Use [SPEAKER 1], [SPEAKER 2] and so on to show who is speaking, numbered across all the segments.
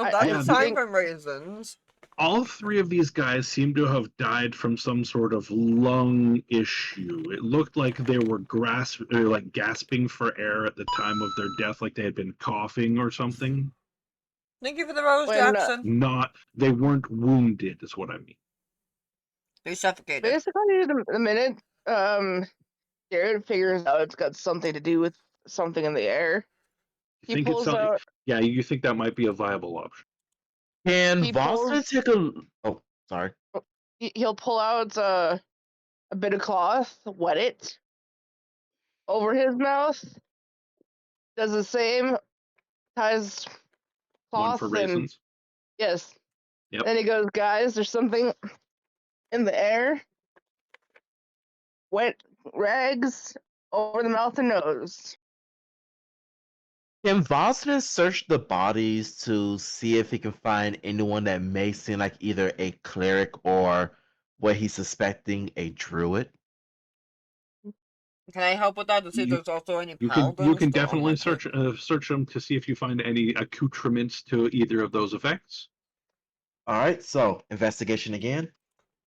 [SPEAKER 1] No, that's
[SPEAKER 2] Yeah,
[SPEAKER 1] a
[SPEAKER 2] the-
[SPEAKER 1] sign from raisins.
[SPEAKER 2] all three of these guys seem to have died from some sort of lung issue. It looked like they were gasping for air at the time of their death, like they had been coughing or something.
[SPEAKER 1] Thank you for the rose,
[SPEAKER 3] When,
[SPEAKER 1] Jackson.
[SPEAKER 2] They weren't wounded, is what I mean.
[SPEAKER 1] They suffocated.
[SPEAKER 3] Basically, the minute Jared figures out it's got something to do with something in the air,
[SPEAKER 2] You
[SPEAKER 3] he
[SPEAKER 2] think it's
[SPEAKER 3] pulls
[SPEAKER 2] something?
[SPEAKER 3] out.
[SPEAKER 2] Yeah, you think that might be a viable option.
[SPEAKER 4] Can
[SPEAKER 3] He
[SPEAKER 4] Vossman
[SPEAKER 3] pulls-
[SPEAKER 4] take a? Oh, sorry.
[SPEAKER 3] He'll pull out a bit of cloth, wet it over his mouth. Does the same, ties
[SPEAKER 2] One
[SPEAKER 3] cloth
[SPEAKER 2] for
[SPEAKER 3] and
[SPEAKER 2] raisins.
[SPEAKER 3] yes.
[SPEAKER 2] Yep.
[SPEAKER 3] Then he goes, guys, there's something in the air. Wet rags over the mouth and nose.
[SPEAKER 4] Can Vossman search the bodies to see if he can find anyone that may seem like either a cleric or what he's suspecting a druid?
[SPEAKER 1] Can I help with that to see if
[SPEAKER 2] You-
[SPEAKER 1] there's also any
[SPEAKER 2] You
[SPEAKER 1] paladins?
[SPEAKER 2] can
[SPEAKER 1] Still
[SPEAKER 2] definitely
[SPEAKER 1] unlikely.
[SPEAKER 2] search them to see if you find any accoutrements to either of those effects.
[SPEAKER 4] All right, so investigation again.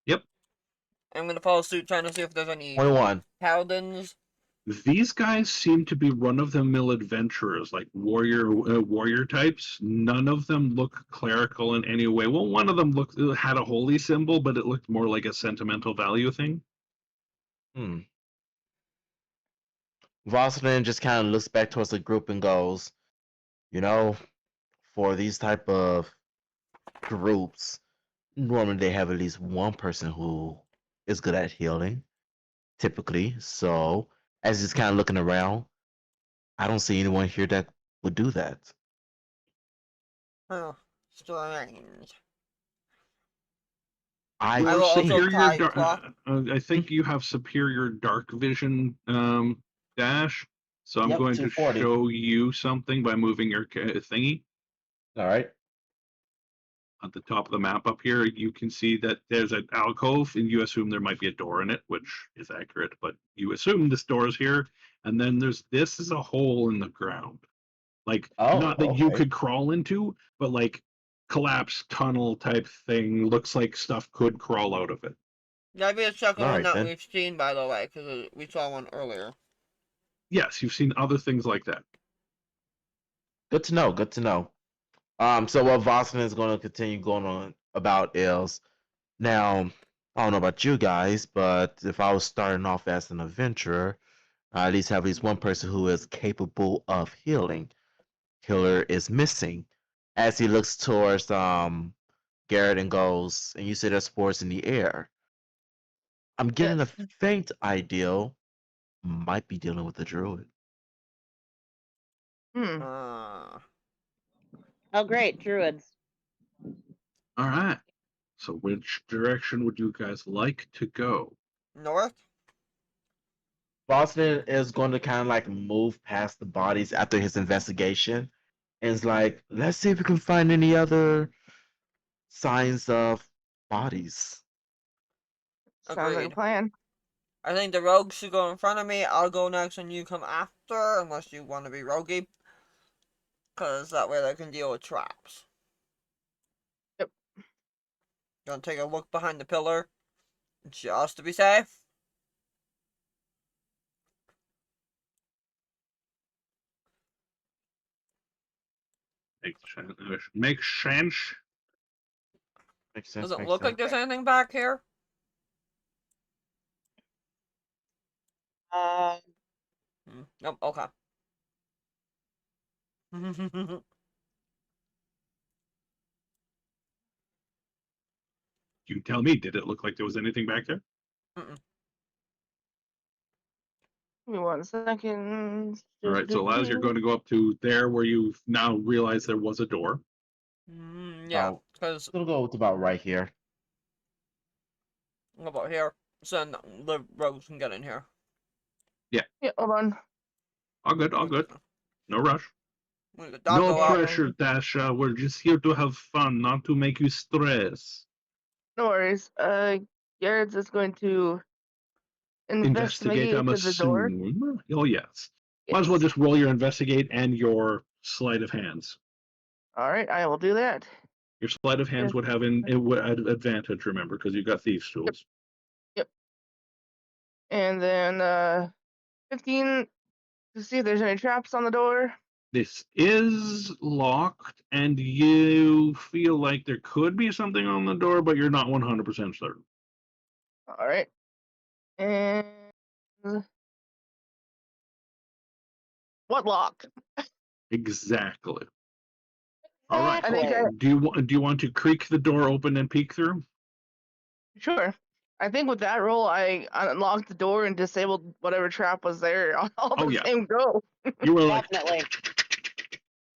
[SPEAKER 2] Yep.
[SPEAKER 1] I'm gonna follow suit, trying to see if there's any
[SPEAKER 4] 21.
[SPEAKER 1] paladins.
[SPEAKER 2] These guys seem to be run-of-the-mill adventurers, like warrior types. None of them look clerical in any way. Well, one of them had a holy symbol, but it looked more like a sentimental value thing.
[SPEAKER 4] Vossman just kind of looks back towards the group and goes, you know, for these type of groups, normally they have at least one person who is good at healing, typically. So, as he's kind of looking around, I don't see anyone here that would do that.
[SPEAKER 1] Oh, strange.
[SPEAKER 4] I
[SPEAKER 1] I will
[SPEAKER 4] see.
[SPEAKER 1] also tie cloth.
[SPEAKER 2] I think you have superior dark vision dash. So I'm
[SPEAKER 4] Yep,
[SPEAKER 2] going to
[SPEAKER 4] 240.
[SPEAKER 2] show you something by moving your thingy.
[SPEAKER 4] All right.
[SPEAKER 2] At the top of the map up here, you can see that there's an alcove, and you assume there might be a door in it, which is accurate, but you assume this door is here. And then this is a hole in the ground. Like,
[SPEAKER 4] Oh,
[SPEAKER 2] not that you
[SPEAKER 4] okay.
[SPEAKER 2] could crawl into, but like collapsed tunnel type thing. Looks like stuff could crawl out of it.
[SPEAKER 1] That'd be a second one
[SPEAKER 4] Alright,
[SPEAKER 1] that
[SPEAKER 4] then.
[SPEAKER 1] we've seen, by the way, because we saw one earlier.
[SPEAKER 2] Yes, you've seen other things like that.
[SPEAKER 4] Good to know. Good to know. So what Vossman is going to continue going on about is now. I don't know about you guys, but if I was starting off as an adventurer, I at least have at least one person who is capable of healing. Healer is missing. As he looks towards Garrett and goes, and you say there's spores in the air. I'm getting
[SPEAKER 3] Yes.
[SPEAKER 4] a faint idea. Might be dealing with the druid.
[SPEAKER 1] Uh,
[SPEAKER 5] Oh, great, druids.
[SPEAKER 2] All right. So, which direction would you guys like to go?
[SPEAKER 1] north?
[SPEAKER 4] Boston is going to kind of like move past the bodies after his investigation and is like, let's see if we can find any other signs of bodies.
[SPEAKER 3] Sounds like a
[SPEAKER 1] Agreed.
[SPEAKER 3] plan.
[SPEAKER 1] I think the rogues should go in front of me. I'll go next and you come after, unless you want to be roguey. Because that way they can deal with traps.
[SPEAKER 3] Yep.
[SPEAKER 1] Gonna take a look behind the pillar, just to be safe.
[SPEAKER 2] Make sense.
[SPEAKER 4] Makes sense.
[SPEAKER 1] Doesn't
[SPEAKER 4] Makes
[SPEAKER 1] look like
[SPEAKER 4] sense.
[SPEAKER 1] there's anything back here. Nope, okay.
[SPEAKER 2] You tell me, did it look like there was anything back there?
[SPEAKER 1] Mm-mm.
[SPEAKER 3] Give me 1 second.
[SPEAKER 2] All right, so as you're going to go up to there where you've now realized there was a door.
[SPEAKER 1] Yeah,
[SPEAKER 4] Oh,
[SPEAKER 1] because
[SPEAKER 4] It'll go with about right here.
[SPEAKER 1] about here, so the rogues can get in here.
[SPEAKER 3] Yeah, hold on.
[SPEAKER 2] All good, all good. No rush.
[SPEAKER 1] When the
[SPEAKER 2] No
[SPEAKER 1] dog go out,
[SPEAKER 2] pressure, Dasha. We're just here to have fun, not to make you stress.
[SPEAKER 3] No worries. Garrett's is going to investigate
[SPEAKER 2] I'm
[SPEAKER 3] to the door.
[SPEAKER 2] assuming. Oh, yes. Might as well just roll your investigate and your sleight of hands.
[SPEAKER 3] All right, I will do that.
[SPEAKER 2] Your sleight of hands
[SPEAKER 3] Yes.
[SPEAKER 2] would have advantage, remember, because you've got thieves' tools.
[SPEAKER 3] And then 15 to see if there's any traps on the door.
[SPEAKER 2] This is locked, and you feel like there could be something on the door, but you're not 100% certain.
[SPEAKER 3] All right. And what lock?
[SPEAKER 2] Exactly. All right.
[SPEAKER 3] I think
[SPEAKER 5] Exactly.
[SPEAKER 2] Do you want to creak the door open and peek through?
[SPEAKER 3] Sure. I think with that roll, I unlocked the door and disabled whatever trap was there all
[SPEAKER 2] Oh,
[SPEAKER 3] the
[SPEAKER 2] yeah.
[SPEAKER 3] same go.
[SPEAKER 2] You were like,
[SPEAKER 5] Definitely.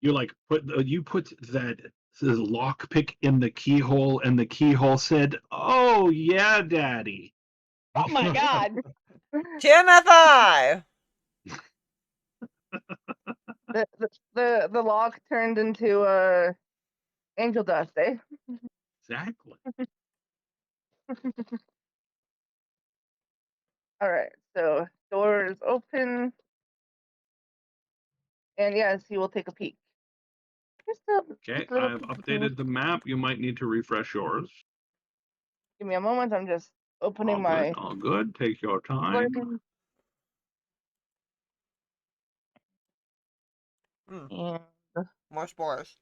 [SPEAKER 2] you like put that lock pick in the keyhole, and the keyhole said, "Oh yeah, Daddy."
[SPEAKER 5] Oh my god.
[SPEAKER 1] Timothy!
[SPEAKER 3] The lock turned into angel dust, eh?
[SPEAKER 2] Exactly.
[SPEAKER 3] All right. So door is open, and yes, he will take a peek. Just
[SPEAKER 2] Okay,
[SPEAKER 3] a little
[SPEAKER 2] I've
[SPEAKER 3] peek.
[SPEAKER 2] updated the map. You might need to refresh yours.
[SPEAKER 3] Give me a moment. I'm just opening
[SPEAKER 2] All
[SPEAKER 3] my.
[SPEAKER 2] good. All good. Take your time.
[SPEAKER 3] And
[SPEAKER 1] More spores.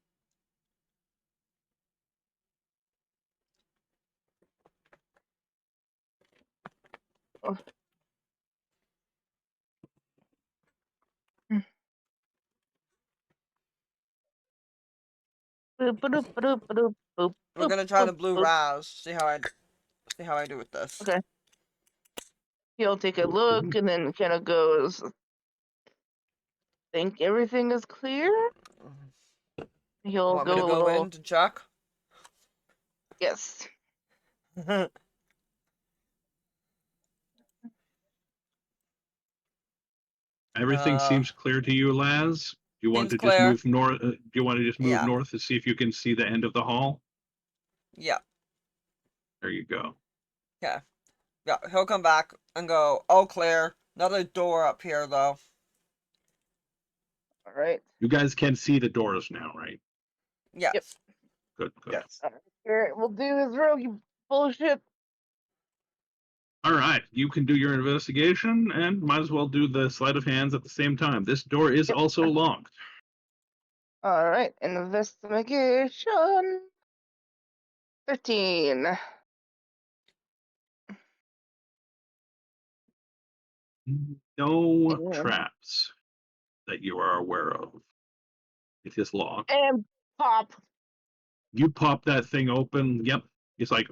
[SPEAKER 3] boop, boop, boop, boop, boop,
[SPEAKER 1] We're gonna try the blue raz. See how I do with this.
[SPEAKER 3] Okay. He'll take a look and then kind of goes, think everything is clear? He'll
[SPEAKER 1] Want me to
[SPEAKER 3] go a
[SPEAKER 1] go
[SPEAKER 3] little,
[SPEAKER 1] in to check?
[SPEAKER 3] yes.
[SPEAKER 2] Everything seems clear to you, Laz. Do you want
[SPEAKER 1] Seems
[SPEAKER 2] to just
[SPEAKER 1] clear.
[SPEAKER 2] move north? Do you want to just move
[SPEAKER 1] Yeah.
[SPEAKER 2] north to see if you can see the end of the hall?
[SPEAKER 1] Yeah.
[SPEAKER 2] There you go.
[SPEAKER 1] Yeah. Yeah. He'll come back and go, "All clear." Another door up here, though.
[SPEAKER 3] All right.
[SPEAKER 2] You guys can see the doors now, right?
[SPEAKER 1] Yes.
[SPEAKER 3] Yep.
[SPEAKER 2] Good, good.
[SPEAKER 1] Yes.
[SPEAKER 3] All right, we'll do his rogue bullshit.
[SPEAKER 2] All right, you can do your investigation and might as well do the sleight of hands at the same time. This door is
[SPEAKER 3] Yep.
[SPEAKER 2] also locked.
[SPEAKER 3] All right, investigation. 15.
[SPEAKER 2] No
[SPEAKER 3] Yeah.
[SPEAKER 2] traps that you are aware of. It is locked.
[SPEAKER 3] And pop.
[SPEAKER 2] You pop that thing open. Yep, it's like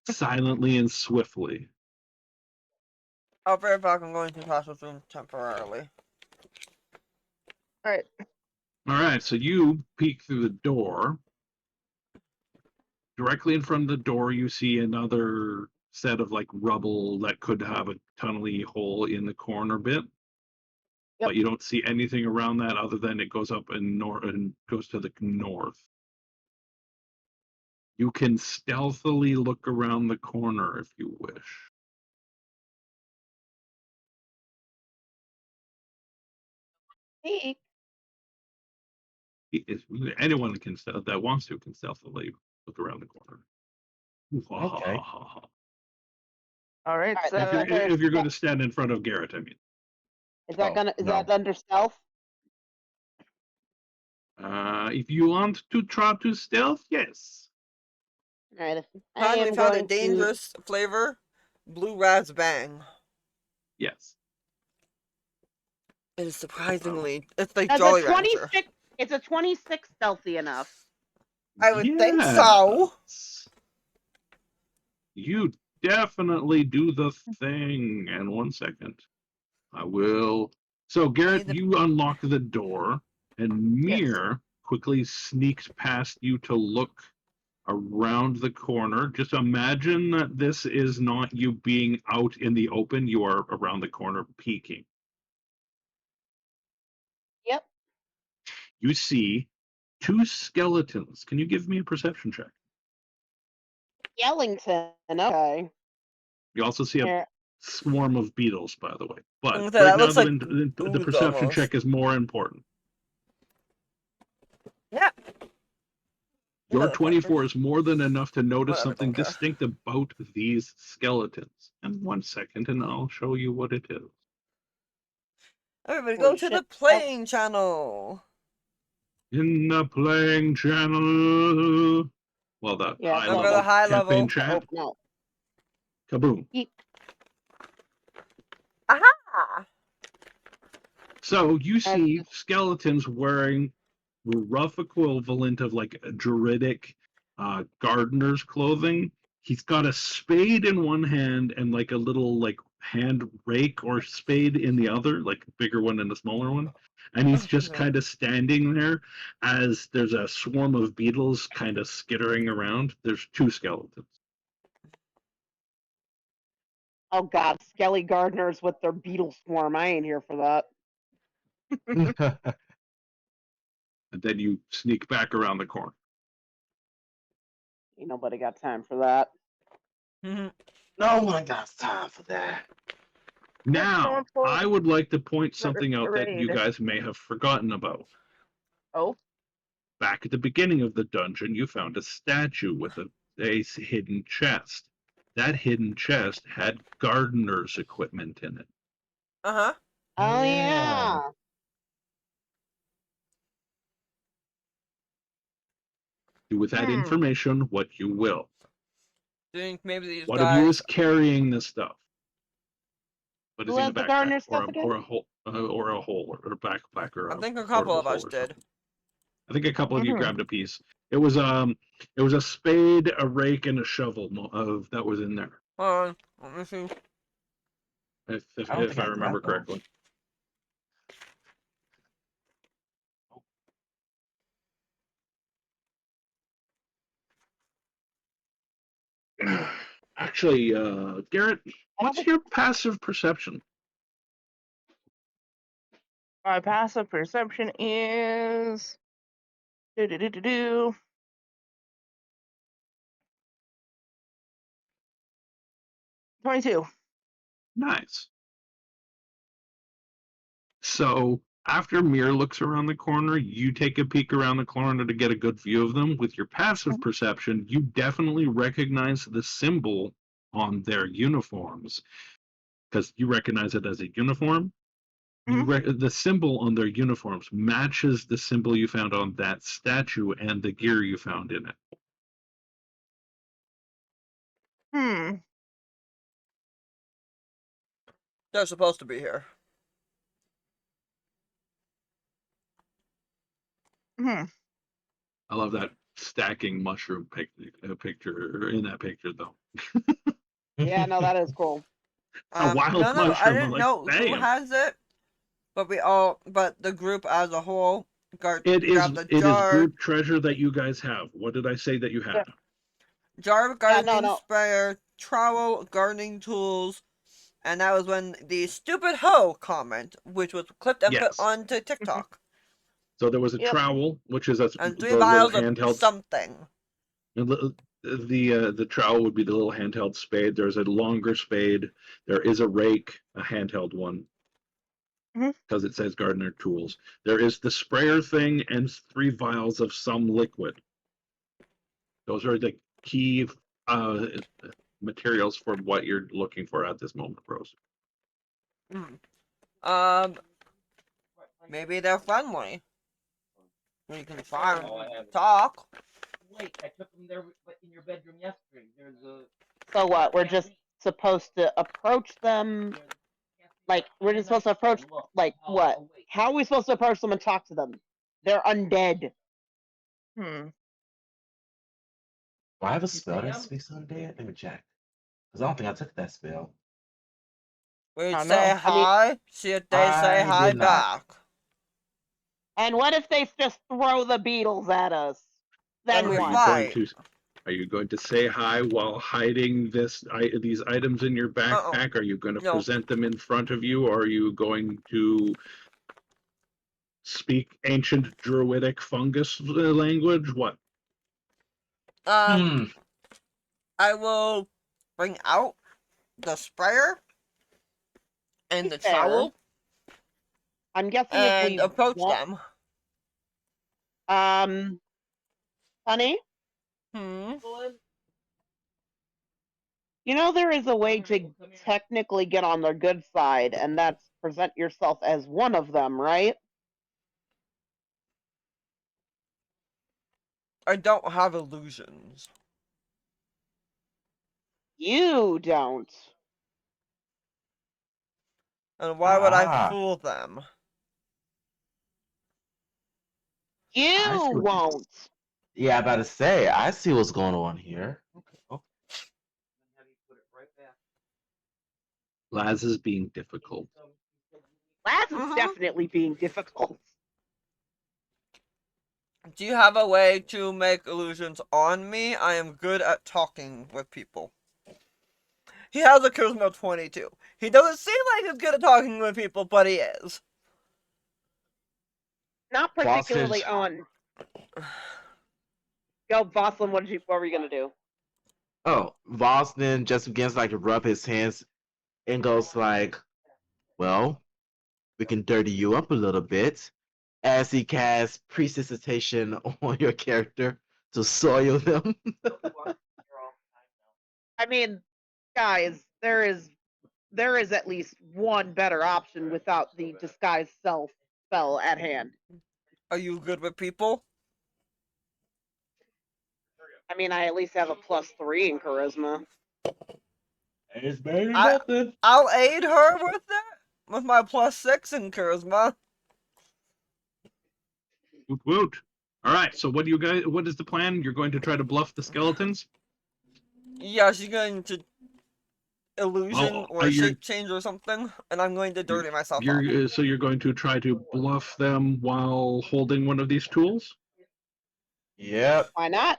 [SPEAKER 2] silently and swiftly.
[SPEAKER 1] I'll be right back. I'm going to Tasha's room temporarily.
[SPEAKER 3] All right.
[SPEAKER 2] All right, so you peek through the door. Directly in front of the door, you see another set of like rubble that could have a tunnely hole in the corner bit.
[SPEAKER 3] Yep.
[SPEAKER 2] But you don't see anything around that other than it goes up and goes to the north. You can stealthily look around the corner if you wish.
[SPEAKER 5] Hey.
[SPEAKER 2] Anyone can that wants to can stealthily look around the corner.
[SPEAKER 4] Okay.
[SPEAKER 3] All right.
[SPEAKER 5] All right,
[SPEAKER 3] So,
[SPEAKER 2] If you're going to stand in front of Garrett, I mean.
[SPEAKER 5] Is that
[SPEAKER 4] Oh,
[SPEAKER 5] is
[SPEAKER 4] no.
[SPEAKER 5] that under stealth?
[SPEAKER 2] If you want to try to stealth, yes.
[SPEAKER 5] All right. I
[SPEAKER 1] Finally
[SPEAKER 5] am
[SPEAKER 1] found a
[SPEAKER 5] going to.
[SPEAKER 1] dangerous flavor. Blue raz bang.
[SPEAKER 2] Yes.
[SPEAKER 1] It is surprisingly. It's like
[SPEAKER 5] As a
[SPEAKER 1] Jolly Rancher.
[SPEAKER 5] 26, it's a 26 stealthy enough.
[SPEAKER 1] I would think so.
[SPEAKER 2] Yes. You definitely do the thing. And 1 second. I will. So, Garrett, you unlock the door, and Mir quickly sneaks past you to look around the corner. Just imagine that this is not you being out in the open. You are around the corner peeking.
[SPEAKER 5] Yep.
[SPEAKER 2] You see two skeletons. Can you give me a perception check?
[SPEAKER 5] Yellington. Okay.
[SPEAKER 2] You also see a
[SPEAKER 5] Here.
[SPEAKER 2] swarm of beetles, by the way. But
[SPEAKER 1] That
[SPEAKER 2] right now,
[SPEAKER 1] looks like
[SPEAKER 2] the
[SPEAKER 1] ooze
[SPEAKER 2] perception
[SPEAKER 1] almost.
[SPEAKER 2] check is more important.
[SPEAKER 1] Yeah.
[SPEAKER 2] Your
[SPEAKER 1] Hello,
[SPEAKER 2] 24 is more than enough to notice
[SPEAKER 1] Whatever,
[SPEAKER 2] something
[SPEAKER 1] don't care.
[SPEAKER 2] distinct about these skeletons. And 1 second, and I'll show you what it is.
[SPEAKER 1] Everybody
[SPEAKER 5] Holy
[SPEAKER 1] go to the
[SPEAKER 5] shit.
[SPEAKER 1] playing channel.
[SPEAKER 2] In the playing channel. Well, the
[SPEAKER 5] Yeah,
[SPEAKER 2] high
[SPEAKER 5] so
[SPEAKER 1] Remember the
[SPEAKER 2] level
[SPEAKER 1] high
[SPEAKER 2] campaign
[SPEAKER 1] level?
[SPEAKER 2] chat.
[SPEAKER 5] Open up.
[SPEAKER 2] Kaboom.
[SPEAKER 1] Aha!
[SPEAKER 2] So you
[SPEAKER 5] As
[SPEAKER 2] see
[SPEAKER 5] this-
[SPEAKER 2] skeletons wearing the rough equivalent of like a druidic gardener's clothing. He's got a spade in one hand and like a little like hand rake or spade in the other, like a bigger one and a smaller one. And he's just
[SPEAKER 1] Okay.
[SPEAKER 2] kind of standing there as there's a swarm of beetles kind of skittering around. There's 2 skeletons.
[SPEAKER 5] Oh god, Skelly Gardeners with their beetle swarm. I ain't here for that.
[SPEAKER 2] And then you sneak back around the corner.
[SPEAKER 5] Ain't nobody got time for that.
[SPEAKER 4] No one got time for that.
[SPEAKER 2] Now,
[SPEAKER 3] someone pull
[SPEAKER 2] I would like to point
[SPEAKER 3] the
[SPEAKER 2] something out that you
[SPEAKER 3] raid.
[SPEAKER 2] guys may have forgotten about.
[SPEAKER 3] Oh,
[SPEAKER 2] Back at the beginning of the dungeon, you found a statue with a hidden chest. That hidden chest had gardener's equipment in it.
[SPEAKER 1] Uh-huh.
[SPEAKER 5] Oh
[SPEAKER 4] Yeah.
[SPEAKER 5] yeah.
[SPEAKER 2] Do with that information what you will.
[SPEAKER 1] Think maybe these
[SPEAKER 2] One of you
[SPEAKER 1] guys.
[SPEAKER 2] is carrying this stuff. What is
[SPEAKER 5] Who
[SPEAKER 2] in
[SPEAKER 5] has
[SPEAKER 2] the
[SPEAKER 5] the
[SPEAKER 2] backpack,
[SPEAKER 5] gardener
[SPEAKER 2] or
[SPEAKER 5] stuff again?
[SPEAKER 2] a hole, or a backpack, or
[SPEAKER 1] I
[SPEAKER 2] a
[SPEAKER 1] think a couple
[SPEAKER 2] portable
[SPEAKER 1] of us
[SPEAKER 2] hole or
[SPEAKER 1] did.
[SPEAKER 2] something. I think a couple of you
[SPEAKER 3] Mhm.
[SPEAKER 2] grabbed a piece. It was a spade, a rake, and a shovel that was in there.
[SPEAKER 1] Hold on. Let me see.
[SPEAKER 2] If I remember correctly. Actually, Garrett, what's your passive perception?
[SPEAKER 3] my passive perception is. Do. 22.
[SPEAKER 2] Nice. So after Mir looks around the corner, you take a peek around the corner to get a good view of them. With your passive perception, you definitely recognize the symbol on their uniforms because you recognize it as a uniform. The symbol on their uniforms matches the symbol you found on that statue and the gear you found in it.
[SPEAKER 1] They're supposed to be here.
[SPEAKER 2] I love that stacking mushroom picture in that picture, though.
[SPEAKER 5] Yeah, no, that is cool.
[SPEAKER 2] A wild
[SPEAKER 1] None of I
[SPEAKER 2] mushroom. I'm
[SPEAKER 1] didn't
[SPEAKER 2] like,
[SPEAKER 1] know who
[SPEAKER 2] damn.
[SPEAKER 1] has it, but the group as a whole grabbed the
[SPEAKER 2] It is
[SPEAKER 1] jar.
[SPEAKER 2] group treasure that you guys have. What did I say that you had?
[SPEAKER 1] Jar of gardening
[SPEAKER 5] no.
[SPEAKER 1] sprayer, trowel, gardening tools, and that was when the stupid hoe comment, which was clipped and put
[SPEAKER 2] Yes.
[SPEAKER 1] onto TikTok,
[SPEAKER 2] So there was a
[SPEAKER 5] Yep.
[SPEAKER 2] trowel, which is
[SPEAKER 1] and 3
[SPEAKER 2] the little
[SPEAKER 1] vials of
[SPEAKER 2] handheld.
[SPEAKER 1] something.
[SPEAKER 2] The trowel would be the little handheld spade. There's a longer spade. There is a rake, a handheld one, because it says gardener tools. There is the sprayer thing and 3 vials of some liquid. Those are the key materials for what you're looking for at this moment, Rose.
[SPEAKER 1] Maybe they're friendly. We can try and talk.
[SPEAKER 6] Wait, I took them there in your bedroom yesterday. There's a.
[SPEAKER 5] So what? We're just supposed to approach them. Like we're just supposed to approach. Like what? How are we supposed to approach them and talk to them? They're undead.
[SPEAKER 4] Do I have a spell that speaks undead? Let me check. Because I don't think I took that spell.
[SPEAKER 1] We'd
[SPEAKER 3] I
[SPEAKER 1] say
[SPEAKER 3] know.
[SPEAKER 1] hi, see if they say
[SPEAKER 4] I
[SPEAKER 1] hi
[SPEAKER 4] did not.
[SPEAKER 1] back.
[SPEAKER 5] And what if they just throw the beetles at us? Then
[SPEAKER 1] we
[SPEAKER 5] what?
[SPEAKER 1] fight.
[SPEAKER 2] Are you going to say hi while hiding these items in your backpack? Are you going to present them in front of you, or are you going to speak ancient druidic fungus language? What?
[SPEAKER 1] I will bring out the sprayer and the
[SPEAKER 5] Fair.
[SPEAKER 1] trowel
[SPEAKER 5] I'm guessing
[SPEAKER 1] and
[SPEAKER 5] if we
[SPEAKER 1] approach
[SPEAKER 5] want,
[SPEAKER 1] them.
[SPEAKER 5] Honey,
[SPEAKER 1] Hmm.
[SPEAKER 5] you know there is a way to technically get on the good side, and that's present yourself as one of them, right?
[SPEAKER 1] I don't have illusions.
[SPEAKER 5] You don't.
[SPEAKER 1] And why would I
[SPEAKER 4] Ah,
[SPEAKER 1] fool them?
[SPEAKER 4] I
[SPEAKER 5] You
[SPEAKER 4] see what you.
[SPEAKER 5] won't.
[SPEAKER 4] Yeah, I'm about to say. I see what's going on here. Okay. Okay.
[SPEAKER 2] Laz is being difficult.
[SPEAKER 5] Laz is
[SPEAKER 1] Mhm.
[SPEAKER 5] definitely being difficult.
[SPEAKER 1] Do you have a way to make illusions on me? I am good at talking with people. He has a charisma of 22. He doesn't seem like he's good at talking with people, but he is.
[SPEAKER 5] Not particularly
[SPEAKER 4] Boston's.
[SPEAKER 5] on. Go, Boston. What were you gonna do?
[SPEAKER 4] Oh, Boston just begins like to rub his hands and goes like, "Well, we can dirty you up a little bit," as he casts precipitation on your character to soil them.
[SPEAKER 5] I mean, guys, there is at least one better option without the disguise self spell at hand.
[SPEAKER 1] Are you good with people?
[SPEAKER 5] I mean, I at least have a +3 in charisma.
[SPEAKER 4] It's better than
[SPEAKER 1] I-
[SPEAKER 4] nothing.
[SPEAKER 1] I'll aid her with that. With my +6 in charisma.
[SPEAKER 2] Woot woot. All right. So what do you guys? What is the plan? You're going to try to bluff the skeletons?
[SPEAKER 1] Yeah, she's going to illusion
[SPEAKER 2] Well,
[SPEAKER 1] or shape change or something, and I'm going to dirty myself up.
[SPEAKER 2] So you're going to try to bluff them while holding one of these tools?
[SPEAKER 4] Yep.
[SPEAKER 5] Why not?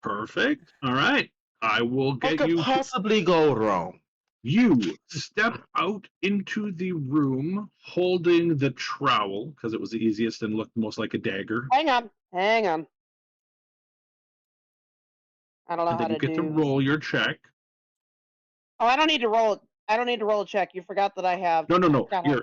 [SPEAKER 2] Perfect. All right. I will
[SPEAKER 4] What
[SPEAKER 2] get
[SPEAKER 4] could
[SPEAKER 2] you.
[SPEAKER 4] possibly go wrong?
[SPEAKER 2] You step out into the room holding the trowel because it was the easiest and looked most like a dagger.
[SPEAKER 5] Hang on. Hang on. I don't know
[SPEAKER 2] And
[SPEAKER 5] how
[SPEAKER 2] then you
[SPEAKER 5] to
[SPEAKER 2] get to
[SPEAKER 5] do.
[SPEAKER 2] roll your check.
[SPEAKER 5] Oh, I don't need to roll. I don't need to roll a check. You forgot that I have.
[SPEAKER 2] No.
[SPEAKER 5] I forgot how-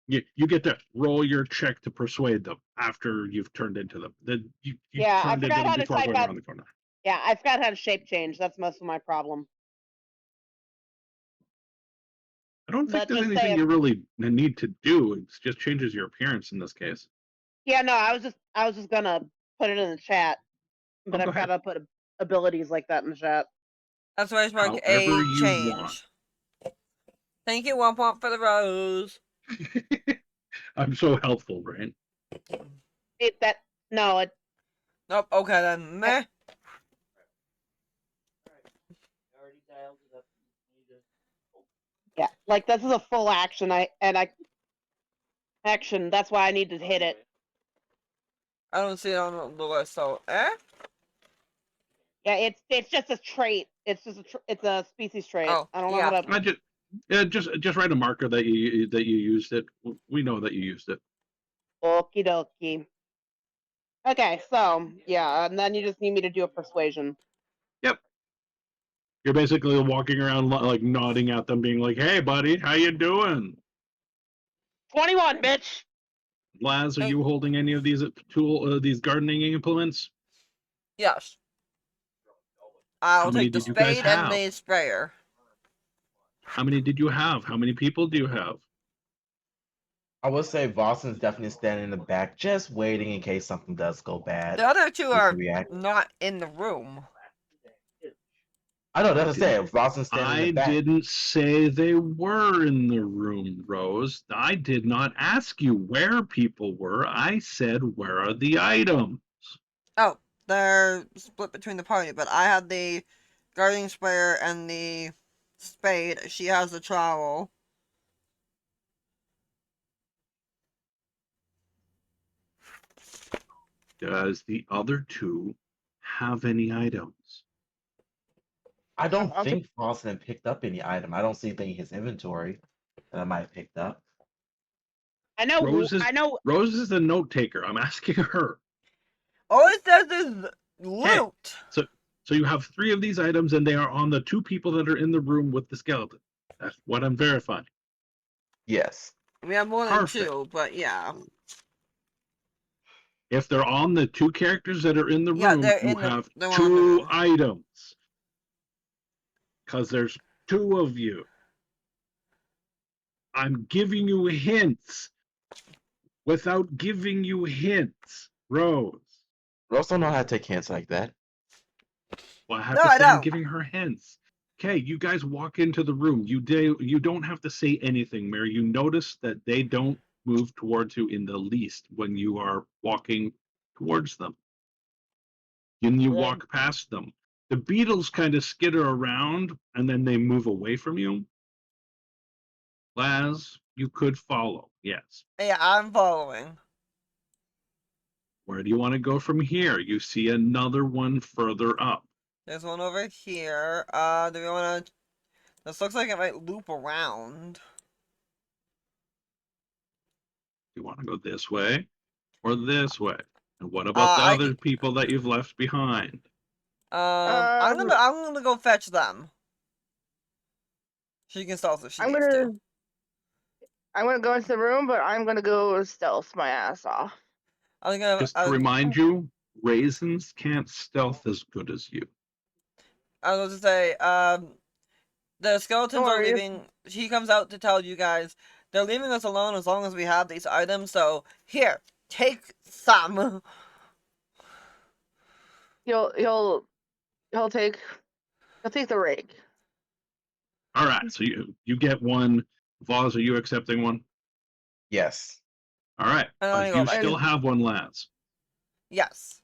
[SPEAKER 2] You get to roll your check to persuade them after you've turned into them. Then you
[SPEAKER 5] Yeah, I
[SPEAKER 2] turned into
[SPEAKER 5] forgot
[SPEAKER 2] them
[SPEAKER 5] how to
[SPEAKER 2] before
[SPEAKER 5] type
[SPEAKER 2] going
[SPEAKER 5] out.
[SPEAKER 2] around the corner.
[SPEAKER 5] Yeah, I forgot how to shape change. That's most of my problem.
[SPEAKER 2] I don't think
[SPEAKER 5] But
[SPEAKER 2] there's
[SPEAKER 5] just
[SPEAKER 2] anything
[SPEAKER 5] saying.
[SPEAKER 2] you really need to do. It just changes your appearance in this case.
[SPEAKER 5] Yeah, no, I was just gonna put it in the chat, but I
[SPEAKER 2] go
[SPEAKER 5] forgot
[SPEAKER 2] ahead.
[SPEAKER 5] to put abilities like that in the chat.
[SPEAKER 1] That's why it's mark
[SPEAKER 2] However
[SPEAKER 1] A
[SPEAKER 2] you
[SPEAKER 1] change.
[SPEAKER 2] want.
[SPEAKER 1] Thank you, Womp Womp, for the rose.
[SPEAKER 2] I'm so helpful, right?
[SPEAKER 1] Nope, okay then. Meh.
[SPEAKER 5] Yeah, like this is a full action. Action. That's why I need to hit it.
[SPEAKER 1] I don't see it on the list, so
[SPEAKER 5] Yeah, it's just a trait. It's just it's a species trait.
[SPEAKER 1] Oh,
[SPEAKER 5] I don't know
[SPEAKER 1] yeah.
[SPEAKER 5] how to.
[SPEAKER 2] Just write a marker that you used it. We know that you used it.
[SPEAKER 5] Okie dokie. Okay, so yeah, and then you just need me to do a persuasion.
[SPEAKER 2] Yep. You're basically walking around like nodding at them, being like, "Hey, buddy, how you doing?"
[SPEAKER 5] 21, bitch.
[SPEAKER 2] Laz, are
[SPEAKER 1] Hey.
[SPEAKER 2] you holding any of these these gardening implements?
[SPEAKER 1] Yes.
[SPEAKER 2] How
[SPEAKER 1] I'll
[SPEAKER 2] many
[SPEAKER 1] take the
[SPEAKER 2] did you guys
[SPEAKER 1] spade and
[SPEAKER 2] have?
[SPEAKER 1] the sprayer.
[SPEAKER 2] How many did you have? How many people do you have?
[SPEAKER 4] I would say Boston's definitely standing in the back, just waiting in case something does go bad.
[SPEAKER 1] The other two
[SPEAKER 4] He can
[SPEAKER 1] are
[SPEAKER 4] react.
[SPEAKER 1] not in the room.
[SPEAKER 4] I know, that's what I'm saying. Boston's standing in
[SPEAKER 2] I
[SPEAKER 4] the back.
[SPEAKER 2] didn't say they were in the room, Rose. I did not ask you where people were. I said, where are the items?
[SPEAKER 1] Oh, they're split between the party, but I had the gardening sprayer and the spade. She has the trowel.
[SPEAKER 2] Does the other two have any items?
[SPEAKER 4] I don't
[SPEAKER 5] I'll
[SPEAKER 4] think Boston picked up any item. I don't see anything in his inventory that I might have picked up.
[SPEAKER 5] I know.
[SPEAKER 2] Rose is,
[SPEAKER 5] I know.
[SPEAKER 2] Rose is the note taker. I'm asking her.
[SPEAKER 1] All it says is loot.
[SPEAKER 2] So you have 3 of these items, and they are on the 2 people that are in the room with the skeleton. That's what I'm verifying.
[SPEAKER 4] Yes.
[SPEAKER 1] We have more than
[SPEAKER 2] Perfect.
[SPEAKER 1] 2, but yeah.
[SPEAKER 2] If they're on the 2 characters that are in the
[SPEAKER 1] Yeah,
[SPEAKER 2] room,
[SPEAKER 1] they're
[SPEAKER 2] you
[SPEAKER 1] in the.
[SPEAKER 2] have
[SPEAKER 1] They're on the
[SPEAKER 2] 2
[SPEAKER 1] room.
[SPEAKER 2] items. Because there's 2 of you. I'm giving you hints without giving you hints, Rose.
[SPEAKER 4] Rose don't know how to take hints like that.
[SPEAKER 2] Well, I have
[SPEAKER 1] No,
[SPEAKER 2] to
[SPEAKER 1] I
[SPEAKER 2] say I'm
[SPEAKER 1] don't.
[SPEAKER 2] giving her hints. Okay, you guys walk into the room. You don't have to say anything, Mary. You notice that they don't move towards you in the least when you are walking towards them. And you
[SPEAKER 5] Good.
[SPEAKER 2] walk past them. The beetles kind of skitter around and then they move away from you. Laz, you could follow, yes.
[SPEAKER 1] Yeah, I'm following.
[SPEAKER 2] Where do you want to go from here? You see another one further up.
[SPEAKER 1] There's one over here. Do we want to? This looks like it might loop around.
[SPEAKER 2] You want to go this way or this way? And what about the
[SPEAKER 1] I
[SPEAKER 2] other people that you've left behind?
[SPEAKER 1] I'm gonna go fetch them. She can stealth if she
[SPEAKER 3] I'm
[SPEAKER 1] needs to.
[SPEAKER 3] gonna go into the room, but I'm gonna go stealth my ass off.
[SPEAKER 1] I'm gonna.
[SPEAKER 2] Just to remind you, raisins can't stealth as good as you.
[SPEAKER 1] I was gonna say, the skeletons are
[SPEAKER 3] worry.
[SPEAKER 1] leaving. He comes out to tell you guys they're leaving us alone as long as we have these items. So here, take some.
[SPEAKER 3] He'll take the rake.
[SPEAKER 2] All right, so you get one. Vaz, are you accepting one?
[SPEAKER 4] Yes.
[SPEAKER 2] All right,
[SPEAKER 1] And I
[SPEAKER 2] but
[SPEAKER 1] go
[SPEAKER 2] you
[SPEAKER 1] back.
[SPEAKER 2] still have one, Laz.
[SPEAKER 1] Yes.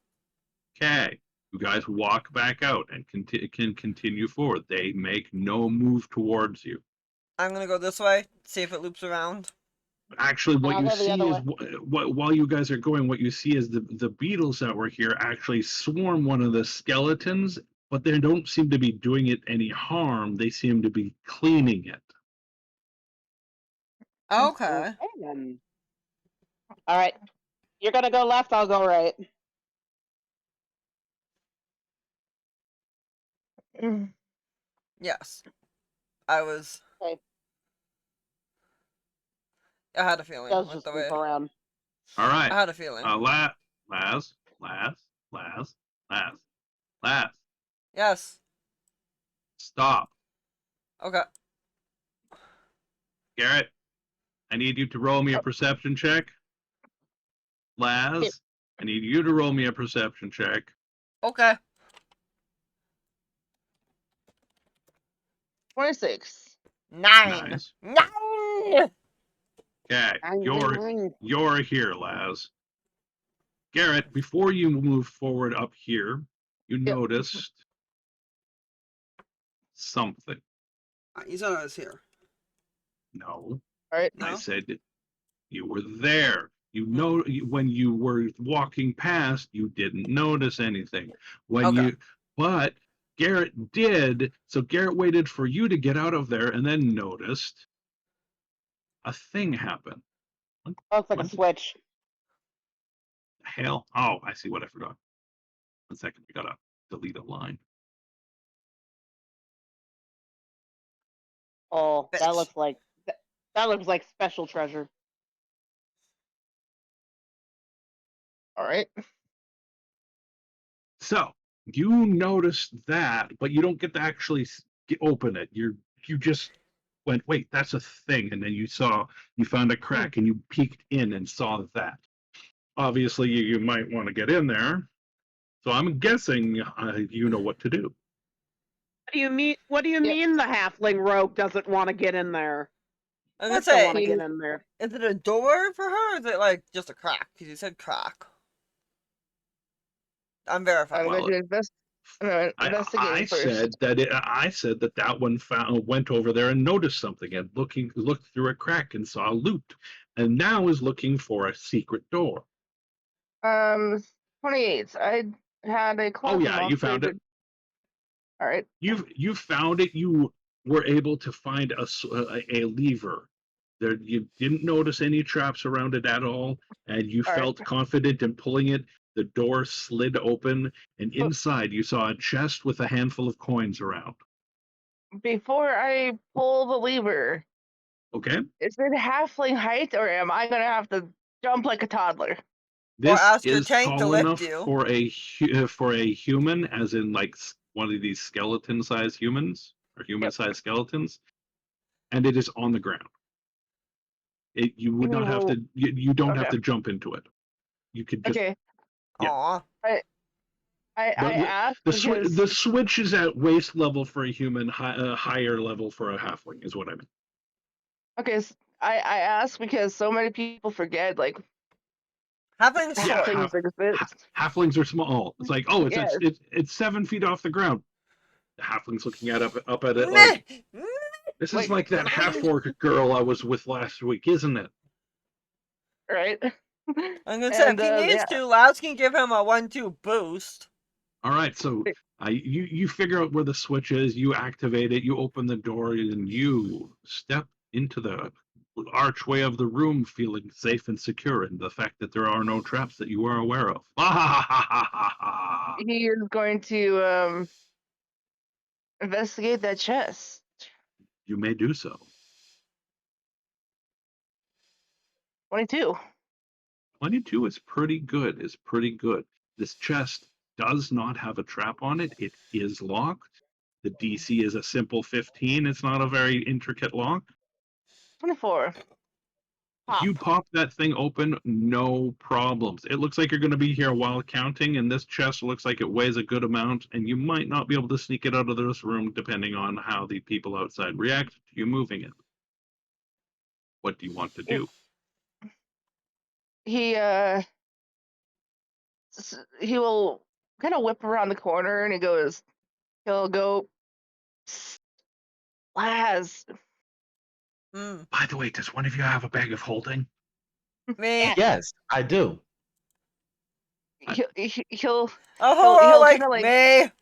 [SPEAKER 2] Okay, you guys walk back out and can continue forward. They make no move towards you.
[SPEAKER 1] I'm gonna go this way. See if it loops around.
[SPEAKER 2] Actually, what
[SPEAKER 5] I'll
[SPEAKER 2] you
[SPEAKER 5] go the
[SPEAKER 2] see
[SPEAKER 5] other
[SPEAKER 2] is while you guys are going, what you see is the beetles that were here actually swarm one of the skeletons, but they don't seem to be doing it any harm. They seem to be cleaning it.
[SPEAKER 1] Okay.
[SPEAKER 5] then. All right. You're gonna go left. I'll go right.
[SPEAKER 1] Yes. I was.
[SPEAKER 5] Okay.
[SPEAKER 1] I had a feeling
[SPEAKER 5] Does
[SPEAKER 1] with
[SPEAKER 5] just
[SPEAKER 1] the
[SPEAKER 5] loop
[SPEAKER 1] way.
[SPEAKER 5] around.
[SPEAKER 2] All right,
[SPEAKER 1] I had a feeling.
[SPEAKER 2] Laz.
[SPEAKER 1] Yes.
[SPEAKER 2] Stop,
[SPEAKER 1] Okay.
[SPEAKER 2] Garrett. I need you to roll me a perception check. Laz, I need you to roll me a perception check.
[SPEAKER 1] Okay.
[SPEAKER 3] 26.
[SPEAKER 1] 9.
[SPEAKER 2] Nice.
[SPEAKER 1] 9.
[SPEAKER 2] Okay,
[SPEAKER 5] Nine.
[SPEAKER 2] you're here, Laz. Garrett, before you move forward up here, you
[SPEAKER 3] Yep.
[SPEAKER 2] noticed something.
[SPEAKER 1] You said I was here.
[SPEAKER 2] No,
[SPEAKER 3] All right.
[SPEAKER 1] No.
[SPEAKER 2] I said you were there. You know, when you were walking past, you didn't notice anything.
[SPEAKER 1] Okay.
[SPEAKER 2] But Garrett did. So Garrett waited for you to get out of there and then noticed a thing happen. What
[SPEAKER 5] Oh, it's like
[SPEAKER 2] what
[SPEAKER 5] a
[SPEAKER 2] the
[SPEAKER 5] switch.
[SPEAKER 2] hell? Oh, I see what I forgot. 1 second, we gotta delete a line.
[SPEAKER 5] Oh, that
[SPEAKER 1] Bitch.
[SPEAKER 5] looks like that looks like special treasure.
[SPEAKER 3] All right.
[SPEAKER 2] So you noticed that, but you don't get to actually open it. You just went, wait, that's a thing, and then you found a crack and you peeked in and saw that. Obviously, you might want to get in there. So I'm guessing you know what to do.
[SPEAKER 5] What do you mean? What do you
[SPEAKER 3] Yep.
[SPEAKER 5] mean the halfling rogue doesn't want to get in there?
[SPEAKER 1] I was
[SPEAKER 5] Of
[SPEAKER 1] gonna
[SPEAKER 5] course they want
[SPEAKER 1] say,
[SPEAKER 5] to get in there.
[SPEAKER 1] is it a door for her, or is it like just a crack? Because you said crack. I'm
[SPEAKER 3] I'm
[SPEAKER 1] verifying.
[SPEAKER 3] going
[SPEAKER 2] Well,
[SPEAKER 3] to investigate
[SPEAKER 2] I
[SPEAKER 3] first.
[SPEAKER 2] said that one went over there and noticed something and looked through a crack and saw loot, and now is looking for a secret door.
[SPEAKER 3] 28. I had a closet
[SPEAKER 2] Oh yeah, you
[SPEAKER 3] monster.
[SPEAKER 2] found it.
[SPEAKER 3] All right.
[SPEAKER 2] You found it. You were able to find a lever. There, you didn't notice any traps around it at all, and you
[SPEAKER 3] All right.
[SPEAKER 2] felt confident in pulling it. The door slid open, and
[SPEAKER 3] Oh.
[SPEAKER 2] inside you saw a chest with a handful of coins around.
[SPEAKER 3] Before I pull the lever,
[SPEAKER 2] Okay.
[SPEAKER 3] is it halfling height, or am I going to have to jump like a toddler?
[SPEAKER 2] This
[SPEAKER 1] ask your
[SPEAKER 2] is
[SPEAKER 1] tank to
[SPEAKER 2] tall
[SPEAKER 1] lift
[SPEAKER 2] enough
[SPEAKER 1] you.
[SPEAKER 2] for a human, as in like one of these skeleton-sized humans or human-sized skeletons, and it is on the ground. You would not have to. You don't have
[SPEAKER 3] Okay.
[SPEAKER 2] to jump into it. You could just.
[SPEAKER 3] Okay.
[SPEAKER 2] Yeah.
[SPEAKER 1] Aw.
[SPEAKER 3] I asked because
[SPEAKER 2] The switch is at waist level for a human, higher level for a halfling, is what I mean.
[SPEAKER 3] okay, I asked because so many people forget like
[SPEAKER 1] Halflings short.
[SPEAKER 3] halflings exist.
[SPEAKER 2] Halflings are small. It's like, oh,
[SPEAKER 3] Yes.
[SPEAKER 2] it's 7 feet off the ground. The halfling's looking up at it
[SPEAKER 1] Meh.
[SPEAKER 2] like, this is
[SPEAKER 3] Like-
[SPEAKER 2] like that half-orc girl I was with last week, isn't it?
[SPEAKER 3] Right.
[SPEAKER 1] I'm gonna say, if he needs to, Laz can give him a 1-2 boost.
[SPEAKER 2] All right, so you figure out where the switch is, you activate it, you open the door, and you step into the archway of the room, feeling safe and secure, and the fact that there are no traps that you are aware of.
[SPEAKER 3] He is going to investigate that chest.
[SPEAKER 2] You may do so.
[SPEAKER 3] 22.
[SPEAKER 2] 22 is pretty good. Is pretty good. This chest does not have a trap on it. It is locked. The DC is a simple 15. It's not a very intricate lock.
[SPEAKER 3] 24.
[SPEAKER 2] You pop that thing open, no problems. It looks like you're going to be here while counting, and this chest looks like it weighs a good amount, and you might not be able to sneak it out of this room depending on how the people outside react to you moving it. What do you want to do?
[SPEAKER 3] He will kind of whip around the corner and he'll go, "Psst, Laz."
[SPEAKER 2] By the way, does one of you have a bag of holding?
[SPEAKER 1] Me.
[SPEAKER 4] Yes, I do.
[SPEAKER 3] He'll
[SPEAKER 1] Oh, like
[SPEAKER 3] kinda like-
[SPEAKER 1] me.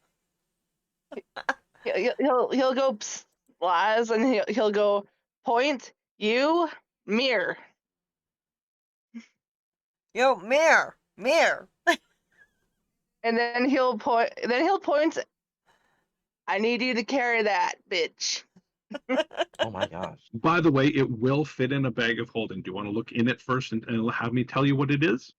[SPEAKER 3] he'll go, "Psst, Laz," and he'll go, "Point, you, mirror."
[SPEAKER 1] Yo, mirror.
[SPEAKER 3] And then he'll point. I need you to carry that, bitch.
[SPEAKER 4] Oh my gosh.
[SPEAKER 2] By the way, it will fit in a bag of holding. Do you want to look in it first and have me tell you what it is?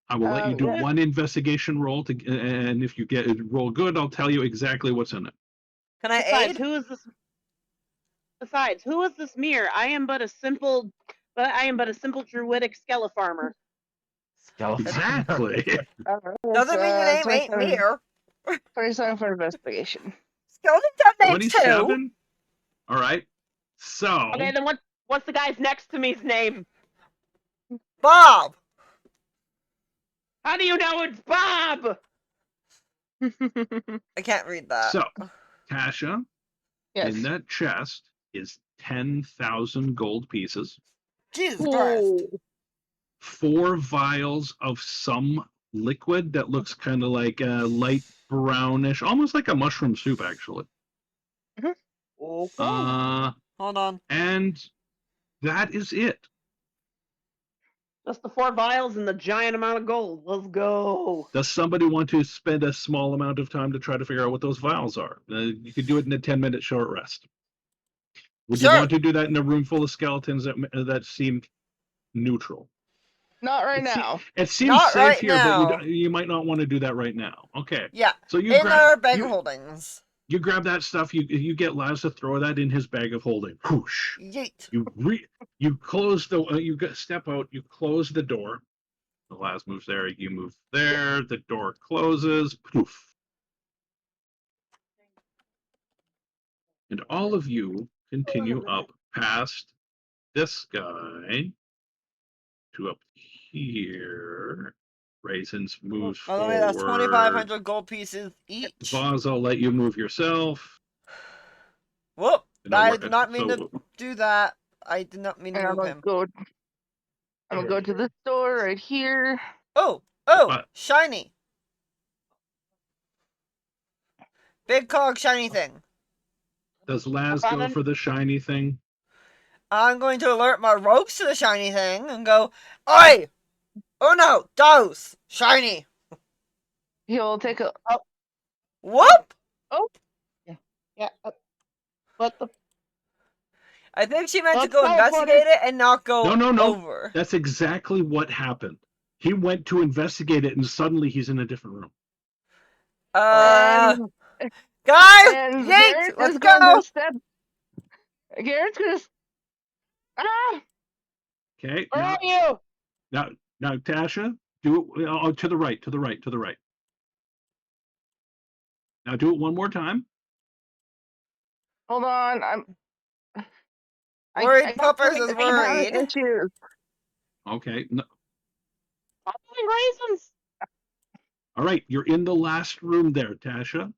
[SPEAKER 2] I will let you do
[SPEAKER 3] Yeah.
[SPEAKER 2] one investigation roll, and if you get it roll good, I'll tell you exactly what's in it.
[SPEAKER 1] Can I
[SPEAKER 5] Besides,
[SPEAKER 1] aid?
[SPEAKER 5] who is this mirror? I am but a simple druidic skeletal farmer.
[SPEAKER 4] Skeleton.
[SPEAKER 2] Exactly.
[SPEAKER 1] Doesn't mean your name ain't
[SPEAKER 3] 27
[SPEAKER 1] mirror.
[SPEAKER 3] 27 for investigation.
[SPEAKER 1] Skeleton have names too.
[SPEAKER 2] 27. All right. So.
[SPEAKER 5] Okay, then what's the guy's next to me's name?
[SPEAKER 1] Bob.
[SPEAKER 5] How do you know it's Bob?
[SPEAKER 1] I can't read that.
[SPEAKER 2] So, Tasha,
[SPEAKER 3] Yes.
[SPEAKER 2] in that chest is 10,000 gold pieces,
[SPEAKER 1] Jesus Christ.
[SPEAKER 2] 4 vials of some liquid that looks kind of like a light brownish, almost like a mushroom soup, actually.
[SPEAKER 5] Okay.
[SPEAKER 1] Hold on.
[SPEAKER 2] And that is it.
[SPEAKER 5] Just the 4 vials and the giant amount of gold. Let's go.
[SPEAKER 2] Does somebody want to spend a small amount of time to try to figure out what those vials are? You could do it in a 10-minute short rest. Would you
[SPEAKER 1] Sure.
[SPEAKER 2] want to do that in a room full of skeletons that seem neutral?
[SPEAKER 3] Not right now.
[SPEAKER 2] It seems
[SPEAKER 1] Not
[SPEAKER 2] safe
[SPEAKER 1] right
[SPEAKER 2] here,
[SPEAKER 1] now.
[SPEAKER 2] but you might not want to do that right now. Okay.
[SPEAKER 1] Yeah.
[SPEAKER 2] So you
[SPEAKER 1] In
[SPEAKER 2] grab
[SPEAKER 1] our bag of holdings.
[SPEAKER 2] you grab that stuff. You get Laz to throw that in his bag of holding. Whoosh.
[SPEAKER 1] Yeet.
[SPEAKER 2] You close the step out. You close the door. The Laz moves there. You move there. The door closes. Poof. And all of you continue up past this guy to up here. Raisins moves
[SPEAKER 1] By the
[SPEAKER 2] forward.
[SPEAKER 1] way, that's 2,500 gold pieces each.
[SPEAKER 2] Vaz, I'll let you move yourself.
[SPEAKER 1] Whoop.
[SPEAKER 2] No,
[SPEAKER 1] I
[SPEAKER 2] we're-
[SPEAKER 1] did not mean to
[SPEAKER 2] so-
[SPEAKER 1] do that. I did not mean
[SPEAKER 3] And
[SPEAKER 1] to
[SPEAKER 3] I'm
[SPEAKER 1] move
[SPEAKER 3] gonna
[SPEAKER 1] him.
[SPEAKER 3] go to this door right here.
[SPEAKER 1] Oh,
[SPEAKER 2] What?
[SPEAKER 1] shiny. Big cog shiny thing.
[SPEAKER 2] Does Laz
[SPEAKER 5] Found
[SPEAKER 2] go
[SPEAKER 5] an-
[SPEAKER 2] for the shiny thing?
[SPEAKER 1] I'm going to alert my rogues to the shiny thing and go, Oi! Oh no, dos! Shiny!
[SPEAKER 3] He'll take a.
[SPEAKER 1] Whoop!
[SPEAKER 5] Yeah. What the?
[SPEAKER 1] I think she meant to
[SPEAKER 5] Let's
[SPEAKER 1] go
[SPEAKER 5] teleport
[SPEAKER 1] investigate it and not go
[SPEAKER 2] No.
[SPEAKER 1] over.
[SPEAKER 2] That's exactly what happened. He went to investigate it, and suddenly he's in a different room.
[SPEAKER 3] And
[SPEAKER 1] Guys,
[SPEAKER 3] and
[SPEAKER 1] yeet,
[SPEAKER 3] Garrett
[SPEAKER 1] let's
[SPEAKER 3] is going
[SPEAKER 1] go.
[SPEAKER 3] to step. Garrett's gonna. Ah!
[SPEAKER 2] Okay.
[SPEAKER 5] Where are you?
[SPEAKER 2] Now, Tasha, do it to the right, to the right, to the right. Now do it one more time.
[SPEAKER 3] Hold on.
[SPEAKER 1] Worried
[SPEAKER 3] I
[SPEAKER 1] Puppers is
[SPEAKER 3] keep having
[SPEAKER 1] worried.
[SPEAKER 3] issues.
[SPEAKER 2] Okay. No.
[SPEAKER 5] Following raisins.
[SPEAKER 2] All right. You're in the last room there, Tasha.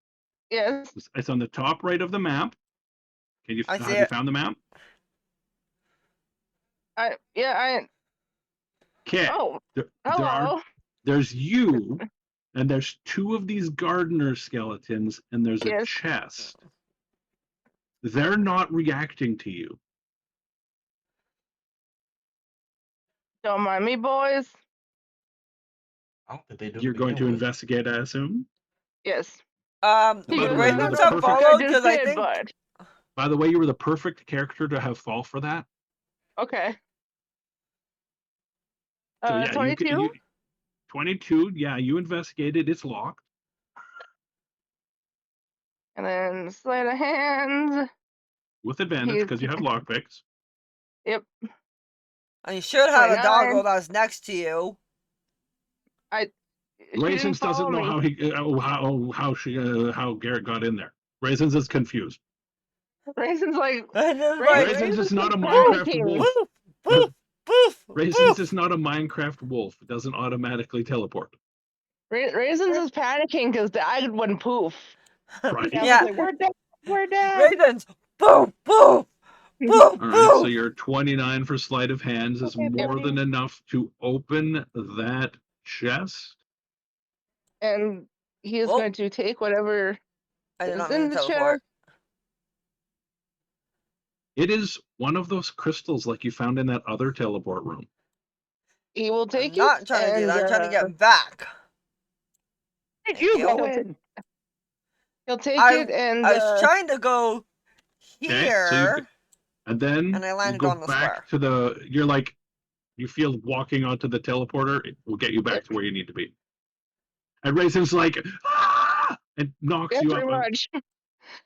[SPEAKER 3] Yes.
[SPEAKER 2] It's on the top right of the map.
[SPEAKER 1] I see
[SPEAKER 2] Have you
[SPEAKER 1] it.
[SPEAKER 2] found the map?
[SPEAKER 3] Yeah.
[SPEAKER 2] Okay.
[SPEAKER 3] Oh.
[SPEAKER 2] Hello.
[SPEAKER 3] Hello.
[SPEAKER 2] There's you, and there's 2 of these gardener skeletons, and there's a
[SPEAKER 3] Yes.
[SPEAKER 2] chest. They're not reacting to you.
[SPEAKER 3] Don't mind me, boys.
[SPEAKER 4] I don't think they do.
[SPEAKER 2] You're going to investigate, I assume.
[SPEAKER 3] Yes.
[SPEAKER 2] By
[SPEAKER 3] He
[SPEAKER 2] the
[SPEAKER 3] goes,
[SPEAKER 2] way,
[SPEAKER 3] I'm
[SPEAKER 2] you're
[SPEAKER 3] not
[SPEAKER 2] the
[SPEAKER 3] sure
[SPEAKER 1] have
[SPEAKER 3] what
[SPEAKER 2] perfect.
[SPEAKER 3] I
[SPEAKER 1] followed
[SPEAKER 3] just
[SPEAKER 1] because I
[SPEAKER 3] did,
[SPEAKER 1] think.
[SPEAKER 3] but
[SPEAKER 2] By the way, you were the perfect character to have fall for that.
[SPEAKER 3] okay.
[SPEAKER 2] So yeah,
[SPEAKER 3] 22.
[SPEAKER 2] 22. Yeah, you investigated. It's locked.
[SPEAKER 3] And then sleight of hand.
[SPEAKER 2] With advantage because you have lockpicks.
[SPEAKER 3] Yep.
[SPEAKER 1] And you should have a
[SPEAKER 3] 29.
[SPEAKER 1] doggo that's next to you.
[SPEAKER 3] She didn't
[SPEAKER 2] Raisins doesn't
[SPEAKER 3] follow
[SPEAKER 2] know
[SPEAKER 3] me.
[SPEAKER 2] how Garrett got in there. Raisins is confused.
[SPEAKER 3] Raisins like
[SPEAKER 1] And it's like,
[SPEAKER 2] Raisins is not a
[SPEAKER 3] is
[SPEAKER 2] Minecraft
[SPEAKER 3] panicking.
[SPEAKER 2] wolf.
[SPEAKER 1] poof, poof,
[SPEAKER 2] Raisins
[SPEAKER 1] poof.
[SPEAKER 2] is not a Minecraft wolf. It doesn't automatically teleport.
[SPEAKER 3] Raisins is panicking because the egg went poof.
[SPEAKER 2] Right.
[SPEAKER 5] Yeah.
[SPEAKER 1] Yeah.
[SPEAKER 5] Like, we're dead. We're dead.
[SPEAKER 1] Raisins, poof, poof, poof,
[SPEAKER 2] All right. So
[SPEAKER 1] poof.
[SPEAKER 2] your 29 for sleight of hands is
[SPEAKER 5] Okay,
[SPEAKER 2] more
[SPEAKER 5] buddy.
[SPEAKER 2] than enough to open that chest.
[SPEAKER 3] And he is
[SPEAKER 1] Oh.
[SPEAKER 3] going to take whatever
[SPEAKER 1] I did
[SPEAKER 3] is
[SPEAKER 1] not mean
[SPEAKER 3] in
[SPEAKER 1] to
[SPEAKER 3] the
[SPEAKER 1] teleport.
[SPEAKER 3] chest.
[SPEAKER 2] It is one of those crystals like you found in that other teleport room.
[SPEAKER 3] He will
[SPEAKER 1] I'm
[SPEAKER 3] take
[SPEAKER 1] not
[SPEAKER 3] it.
[SPEAKER 1] trying to do
[SPEAKER 3] And
[SPEAKER 1] that. I'm trying to get back.
[SPEAKER 5] Where did
[SPEAKER 1] Thank
[SPEAKER 5] you
[SPEAKER 1] you.
[SPEAKER 5] go in?
[SPEAKER 3] he'll take
[SPEAKER 1] I
[SPEAKER 3] it and
[SPEAKER 1] I was trying to go
[SPEAKER 2] Okay. So you
[SPEAKER 1] here,
[SPEAKER 2] and then
[SPEAKER 1] and I
[SPEAKER 2] you
[SPEAKER 1] landed
[SPEAKER 2] go
[SPEAKER 1] on the
[SPEAKER 2] back
[SPEAKER 1] square.
[SPEAKER 2] to the. You're like, you feel walking onto the teleporter. It will get you back
[SPEAKER 3] Yep.
[SPEAKER 2] to where you need to be. And Raisin's like, ah! And knocks
[SPEAKER 3] yeah,
[SPEAKER 2] you
[SPEAKER 3] pretty
[SPEAKER 2] up.
[SPEAKER 3] much.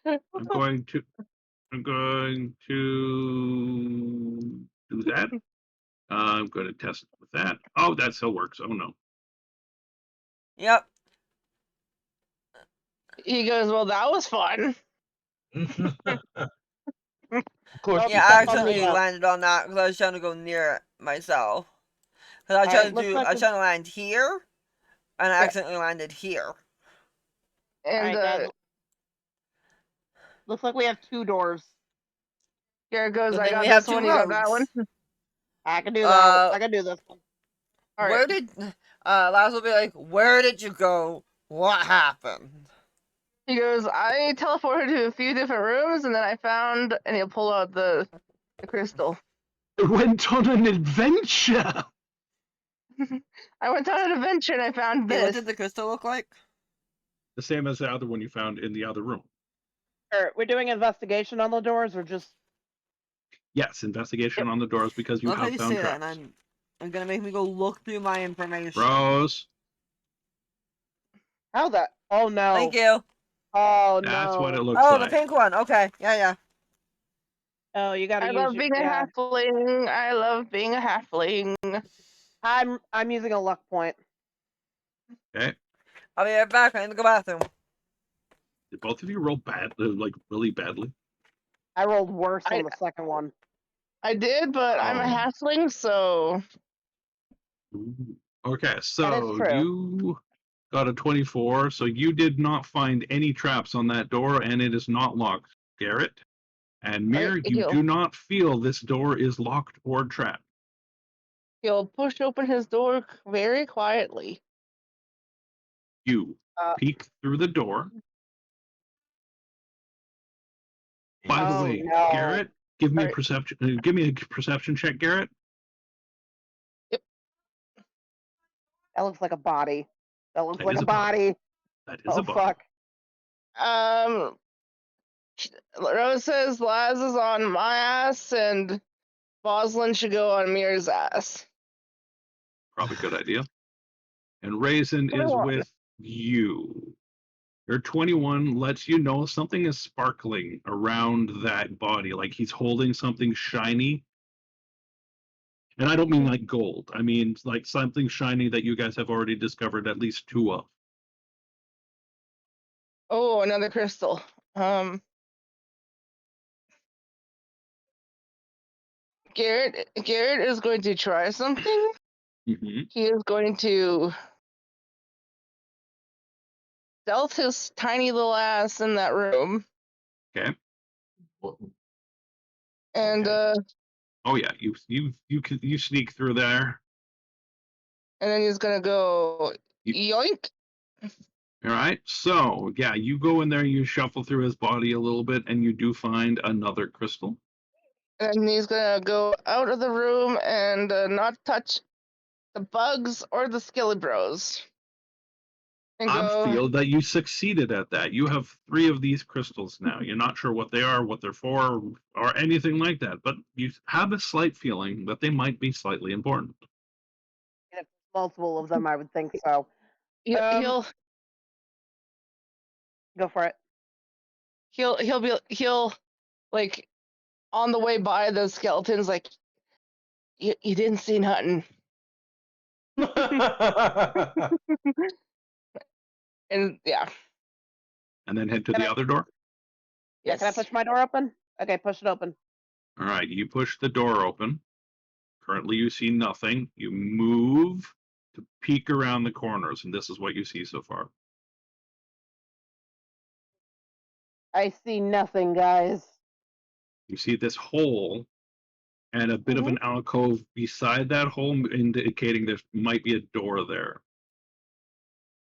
[SPEAKER 2] I'm going to do that. I'm going to test with that. Oh, that still works. Oh no.
[SPEAKER 1] Yep.
[SPEAKER 3] He goes, well, that was fun.
[SPEAKER 4] Of course,
[SPEAKER 1] Yeah,
[SPEAKER 4] you
[SPEAKER 1] I
[SPEAKER 4] thought
[SPEAKER 5] fucking
[SPEAKER 1] accidentally
[SPEAKER 5] up.
[SPEAKER 1] landed on that because I was trying to go near it myself. Because I was
[SPEAKER 5] Alright,
[SPEAKER 1] trying to
[SPEAKER 5] looks like
[SPEAKER 1] I was trying to land here, and I
[SPEAKER 3] Yeah.
[SPEAKER 1] accidentally landed here.
[SPEAKER 3] And
[SPEAKER 5] Alright, guys. Looks like we have 2 doors.
[SPEAKER 3] Garrett goes,
[SPEAKER 1] Good
[SPEAKER 3] I
[SPEAKER 1] thing
[SPEAKER 3] got
[SPEAKER 1] we
[SPEAKER 3] this
[SPEAKER 1] have 2
[SPEAKER 3] one, you got that one.
[SPEAKER 1] rogues.
[SPEAKER 5] I can do that. I can do this one.
[SPEAKER 3] All
[SPEAKER 1] Where
[SPEAKER 3] right.
[SPEAKER 1] did Laz will be like, where did you go? What happened?
[SPEAKER 3] He goes, I teleported to a few different rooms, and then I found, and he'll pull out the crystal.
[SPEAKER 2] I went on an adventure.
[SPEAKER 3] I went on an adventure and I found
[SPEAKER 1] Hey, what
[SPEAKER 3] this.
[SPEAKER 1] did the crystal look like?
[SPEAKER 2] The same as the other one you found in the other room.
[SPEAKER 5] We're doing investigation on the doors, or just
[SPEAKER 2] Yes, investigation on the doors because you
[SPEAKER 1] Look how
[SPEAKER 2] have
[SPEAKER 1] you
[SPEAKER 2] found
[SPEAKER 1] say that,
[SPEAKER 2] traps.
[SPEAKER 1] and I'm gonna make me go look through my information.
[SPEAKER 2] Rose,
[SPEAKER 5] how that? Oh no!
[SPEAKER 1] Thank you.
[SPEAKER 5] Oh
[SPEAKER 2] that's
[SPEAKER 5] no!
[SPEAKER 2] what it looks
[SPEAKER 1] Oh,
[SPEAKER 2] like.
[SPEAKER 1] the pink one. Okay. Yeah.
[SPEAKER 5] Oh, you gotta
[SPEAKER 3] I
[SPEAKER 5] use.
[SPEAKER 3] love being a halfling. I love being a halfling.
[SPEAKER 5] I'm using a luck point.
[SPEAKER 2] Okay.
[SPEAKER 1] I'll be right back. I need to go bathroom.
[SPEAKER 2] Did both of you roll like really badly?
[SPEAKER 5] I rolled worse on the second one.
[SPEAKER 3] I did, but I'm a
[SPEAKER 2] Oh.
[SPEAKER 3] halfling, so
[SPEAKER 2] Ooh. Okay,
[SPEAKER 5] That is
[SPEAKER 2] so
[SPEAKER 5] true.
[SPEAKER 2] you got a 24, so you did not find any traps on that door, and it is not locked, Garrett. And Mir, you do not feel this door is locked or trapped.
[SPEAKER 3] he'll push open his door very quietly.
[SPEAKER 2] You peek through the door. By the way,
[SPEAKER 5] no.
[SPEAKER 2] Garrett, give me a
[SPEAKER 3] Alright.
[SPEAKER 2] perception. Give me a perception check, Garrett.
[SPEAKER 5] That looks like a body. That looks
[SPEAKER 2] That
[SPEAKER 5] like
[SPEAKER 2] is
[SPEAKER 5] a
[SPEAKER 2] a body.
[SPEAKER 5] body.
[SPEAKER 2] That is
[SPEAKER 5] Oh
[SPEAKER 2] a body.
[SPEAKER 5] fuck!
[SPEAKER 3] Rose says Laz is on my ass and Boslin should go on Mir's ass.
[SPEAKER 2] Probably a good idea. And Raisin is
[SPEAKER 3] 21.
[SPEAKER 2] with you. Your 21 lets you know something is sparkling around that body, like he's holding something shiny. And I don't mean like gold. I mean like something shiny that you guys have already discovered at least 2 of.
[SPEAKER 3] Oh, another crystal. Garrett is going to try something.
[SPEAKER 2] Mm-hmm.
[SPEAKER 3] He is going to stealth his tiny little ass in that room.
[SPEAKER 2] Okay.
[SPEAKER 3] And
[SPEAKER 4] Okay.
[SPEAKER 2] Oh yeah, you sneak through there.
[SPEAKER 3] and then he's gonna go yoink.
[SPEAKER 2] All right. So yeah, you go in there, you shuffle through his body a little bit, and you do find another crystal.
[SPEAKER 3] And he's gonna go out of the room and not touch the bugs or the skilly bros. And
[SPEAKER 2] I
[SPEAKER 3] go.
[SPEAKER 2] feel that you succeeded at that. You have 3 of these crystals now. You're not sure what they are, what they're for, or anything like that, but you have a slight feeling that they might be slightly important.
[SPEAKER 5] If multiple of them, I would think so.
[SPEAKER 3] He'll
[SPEAKER 5] Go for it.
[SPEAKER 3] he'll like on the way by the skeletons like you didn't see nothing. And yeah.
[SPEAKER 2] And then head to
[SPEAKER 5] Can
[SPEAKER 2] the
[SPEAKER 5] I-
[SPEAKER 2] other door.
[SPEAKER 5] Yeah, can I push my door open? Okay, push it open.
[SPEAKER 2] All right, you push the door open. Currently, you see nothing. You move to peek around the corners, and this is what you see so far.
[SPEAKER 5] I see nothing, guys.
[SPEAKER 2] You see this hole and a bit of an alcove beside that hole, indicating there might be a door there.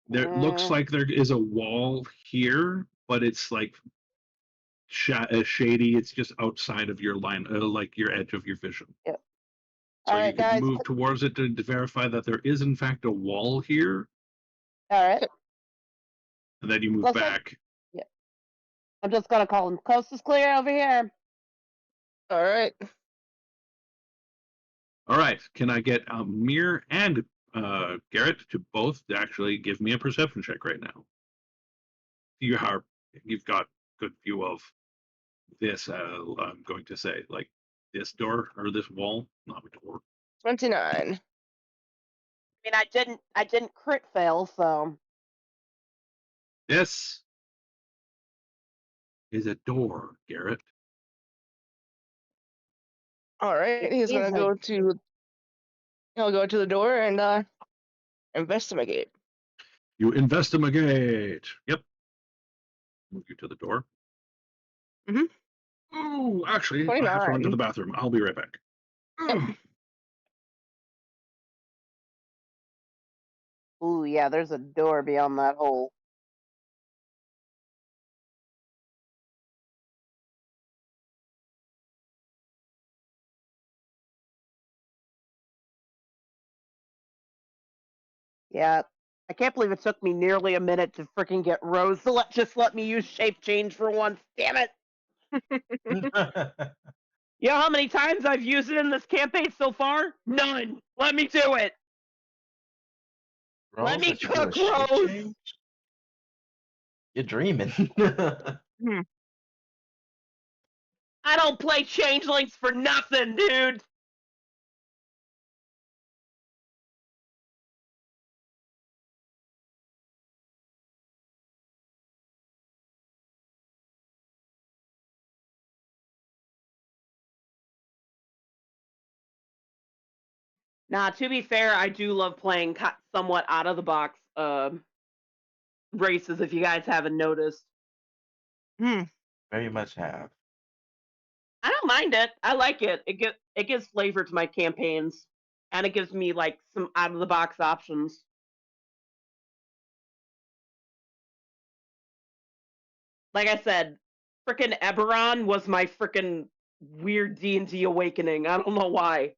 [SPEAKER 2] There looks like there is a wall here, but it's like shady. It's just outside of your line, like your edge of your vision.
[SPEAKER 5] Yep.
[SPEAKER 2] So
[SPEAKER 5] All
[SPEAKER 2] you
[SPEAKER 5] right,
[SPEAKER 2] can
[SPEAKER 5] guys.
[SPEAKER 2] move towards it to verify that there is in fact a wall here,
[SPEAKER 5] All right.
[SPEAKER 2] and then you move
[SPEAKER 5] Listen.
[SPEAKER 2] back.
[SPEAKER 5] Yeah. I'm just gonna call him. Coast is clear over here.
[SPEAKER 3] All right.
[SPEAKER 2] All right, can I get Mir and Garrett to both actually give me a perception check right now? You've got good view of this. I'm going to say like this door or this wall, not a door.
[SPEAKER 3] 29.
[SPEAKER 5] I mean, I didn't crit fail, so.
[SPEAKER 2] This is a door, Garrett.
[SPEAKER 3] All right.
[SPEAKER 5] It
[SPEAKER 3] He's
[SPEAKER 5] is
[SPEAKER 3] gonna
[SPEAKER 5] a-
[SPEAKER 3] go to. He'll go to the door and investigate.
[SPEAKER 2] You investigate. Yep. Move you to the door.
[SPEAKER 3] Mhm.
[SPEAKER 2] Oh, actually, I have to run to
[SPEAKER 3] 29.
[SPEAKER 2] the bathroom. I'll be right back.
[SPEAKER 3] Yep.
[SPEAKER 5] Ooh, yeah, there's a door beyond that hole. Yeah, I can't believe it took me nearly a minute to freaking get Rose to just let me use shape change for once. Damn it! You know how many times I've used it in this campaign so far? None. Let me do it. Let me cook, Rose.
[SPEAKER 4] You're dreaming.
[SPEAKER 5] I don't play changelings for nothing, dude. Nah, to be fair, I do love playing somewhat out of the box races. If you guys haven't noticed,
[SPEAKER 4] Very much have.
[SPEAKER 5] I don't mind it. I like it. It gives flavor to my campaigns, and it gives me like some out of the box options. Like I said, frickin' Eberron was my frickin' weird D&D awakening. I don't know why.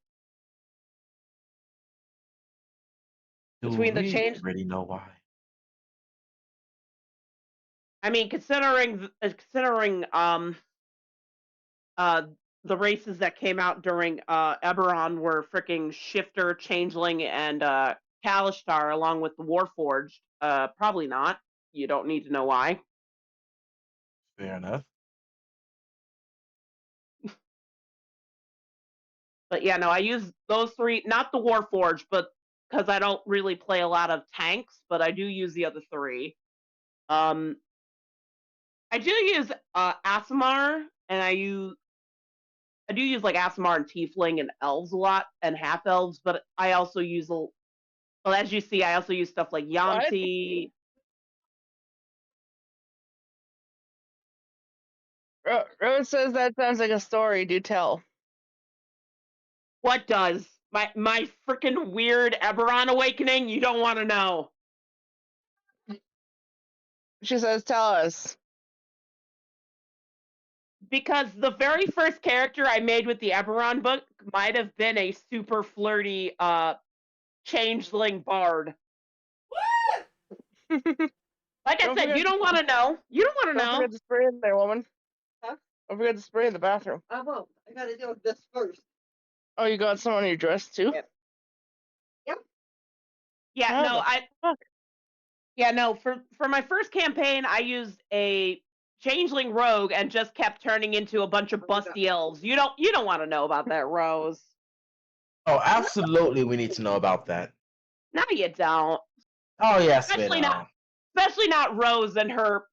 [SPEAKER 4] Do
[SPEAKER 5] Between the
[SPEAKER 4] we
[SPEAKER 5] change,
[SPEAKER 4] already know why?
[SPEAKER 5] I mean, considering the races that came out during Eberron were freaking Shifter, Changeling, and Kalishtar, along with the Warforged. Probably not. You don't need to know why.
[SPEAKER 4] Fair enough.
[SPEAKER 5] But yeah, no, I use those three, not the Warforged, but because I don't really play a lot of tanks, but I do use the other three. I do use Aasimar, and I do use like Aasimar and Tiefling and Elves a lot, and half Elves, but I also use well, as you see, I also use stuff like Yamti.
[SPEAKER 3] Rose says that sounds like a story. Do tell.
[SPEAKER 5] What does? My freaking weird Eberron awakening? You don't want to know.
[SPEAKER 3] She says, tell us.
[SPEAKER 5] Because the very first character I made with the Eberron book might have been a super flirty changeling bard. Like I
[SPEAKER 3] Don't
[SPEAKER 5] said,
[SPEAKER 3] forget
[SPEAKER 5] you don't want to know. You don't want to
[SPEAKER 3] Don't
[SPEAKER 5] know.
[SPEAKER 3] forget to spray in there, woman.
[SPEAKER 1] Huh?
[SPEAKER 3] Don't forget to spray in the bathroom.
[SPEAKER 1] I won't. I gotta deal with this first.
[SPEAKER 3] Oh, you got some on your dress too?
[SPEAKER 1] Yep.
[SPEAKER 5] Yeah,
[SPEAKER 3] How
[SPEAKER 5] no,
[SPEAKER 3] the fuck?
[SPEAKER 5] Yeah, no, for my first campaign, I used a changeling rogue and just kept turning into a bunch of busty elves. You don't want to know about that, Rose.
[SPEAKER 4] Oh, absolutely, we need to know about that.
[SPEAKER 5] No, you don't.
[SPEAKER 4] Oh yes,
[SPEAKER 5] Especially not Rose and her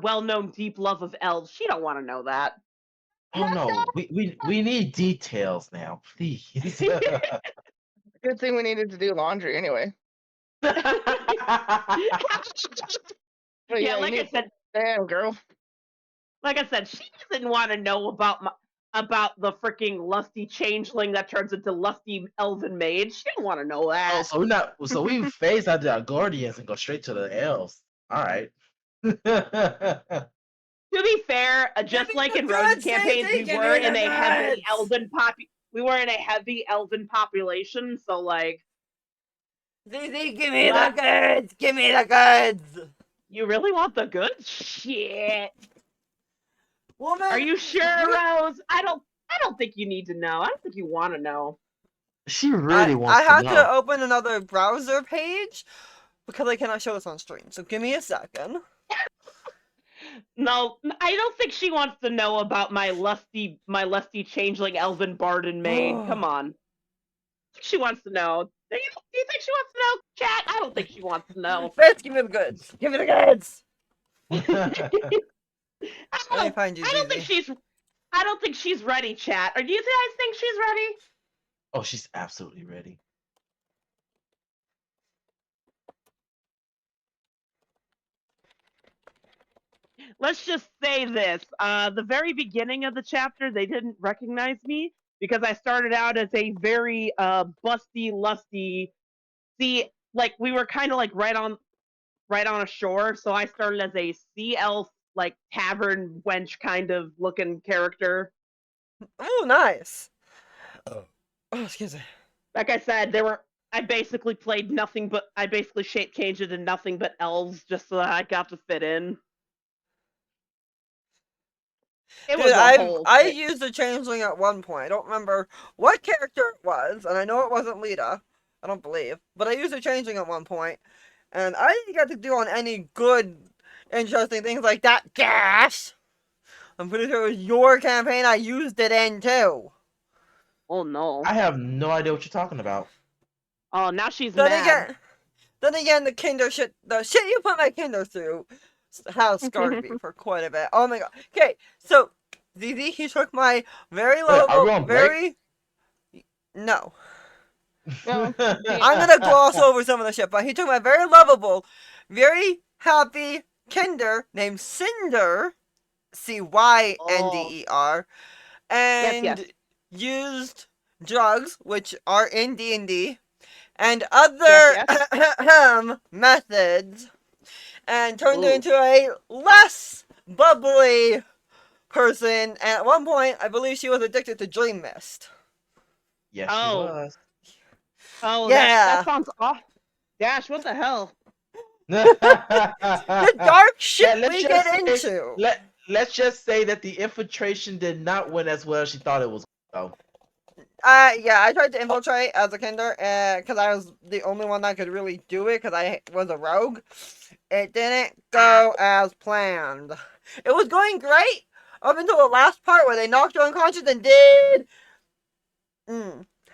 [SPEAKER 5] well-known deep love of elves. She don't want to know that.
[SPEAKER 4] Oh no, we need details now, please.
[SPEAKER 3] Good thing we needed to do laundry anyway. But
[SPEAKER 5] Yeah,
[SPEAKER 3] you
[SPEAKER 5] like I
[SPEAKER 3] need-
[SPEAKER 5] said,
[SPEAKER 3] damn girl.
[SPEAKER 5] like I said, she doesn't want to know about the freaking lusty changeling that turns into lusty elven mage. She don't want to know
[SPEAKER 4] Oh,
[SPEAKER 5] that.
[SPEAKER 4] so we phase out the Guardians and go straight to the elves. All right.
[SPEAKER 5] To be fair, just
[SPEAKER 1] me
[SPEAKER 5] like
[SPEAKER 1] the
[SPEAKER 5] in Rose's
[SPEAKER 1] goods,
[SPEAKER 5] campaigns,
[SPEAKER 1] Daisy,
[SPEAKER 5] we
[SPEAKER 1] give
[SPEAKER 5] were
[SPEAKER 1] me the
[SPEAKER 5] in a heavily
[SPEAKER 1] goods.
[SPEAKER 5] heavy elven population, so like
[SPEAKER 1] ZZ, give me the goods! Give me the goods!
[SPEAKER 5] you really want the good shit.
[SPEAKER 1] Woman,
[SPEAKER 5] Are you sure, Rose? I don't think you need to know. I don't think you want to know.
[SPEAKER 4] She really wants
[SPEAKER 1] I
[SPEAKER 4] to
[SPEAKER 1] have
[SPEAKER 4] know.
[SPEAKER 1] to open another browser page because I cannot show this on stream. So give me a second.
[SPEAKER 5] No, I don't think she wants to know about my lusty changeling elven bard and maid. Come on. She wants to know. Do you think she wants to know, chat? I don't think she wants to know.
[SPEAKER 1] Bitch, give me the goods! Give me the goods!
[SPEAKER 5] I
[SPEAKER 1] Let me find you,
[SPEAKER 5] I don't think she's ready, chat. Or do you guys think she's ready?
[SPEAKER 4] Oh, she's absolutely ready.
[SPEAKER 5] Let's just say this. The very beginning of the chapter, they didn't recognize me because I started out as a very busty, lusty. See, like we were kind of like right on a shore, so I started as a sea elf, like tavern wench kind of looking character.
[SPEAKER 1] Oh, nice. Oh, excuse me.
[SPEAKER 5] Like I said, I basically played nothing but. I basically changed it to nothing but elves just so that I got to fit in. It was
[SPEAKER 1] Dude,
[SPEAKER 5] a whole
[SPEAKER 1] I
[SPEAKER 5] thing.
[SPEAKER 1] used a changeling at one point. I don't remember what character it was, and I know it wasn't Lita. I don't believe, but I used a changeling at one point, and I didn't get to do on any good, interesting things like that. Gas. I'm pretty sure it was your campaign I used it in too.
[SPEAKER 5] Oh no!
[SPEAKER 4] I have no idea what you're talking about.
[SPEAKER 5] Oh, now she's
[SPEAKER 1] Then
[SPEAKER 5] mad.
[SPEAKER 1] again, the shit you put my kinder through has scarred me for quite a bit. Oh my god. Okay, so ZZ, he took my very
[SPEAKER 4] Wait, are we
[SPEAKER 1] lovable,
[SPEAKER 4] on break?
[SPEAKER 1] no.
[SPEAKER 3] No.
[SPEAKER 1] I'm gonna gloss over some of the shit, but he took my very lovable, very happy kinder named Cinder, Cynder, and used drugs, which are in D&D, and other methods, and turned her into a less bubbly person. And at one point, I believe she was addicted to Dream Mist.
[SPEAKER 4] Yes, she was.
[SPEAKER 5] Oh,
[SPEAKER 1] yeah.
[SPEAKER 5] that sounds off. Dash, what the hell?
[SPEAKER 1] The dark shit
[SPEAKER 4] let's
[SPEAKER 1] we
[SPEAKER 4] just
[SPEAKER 1] get
[SPEAKER 4] say-
[SPEAKER 1] into.
[SPEAKER 4] Let's just say that the infiltration did not win as well as she thought it was. Though.
[SPEAKER 1] Yeah, I tried to infiltrate as a kinder, because I was the only one that could really do it, because I was a rogue. It didn't go as planned. It was going great up until the last part where they knocked you unconscious and did.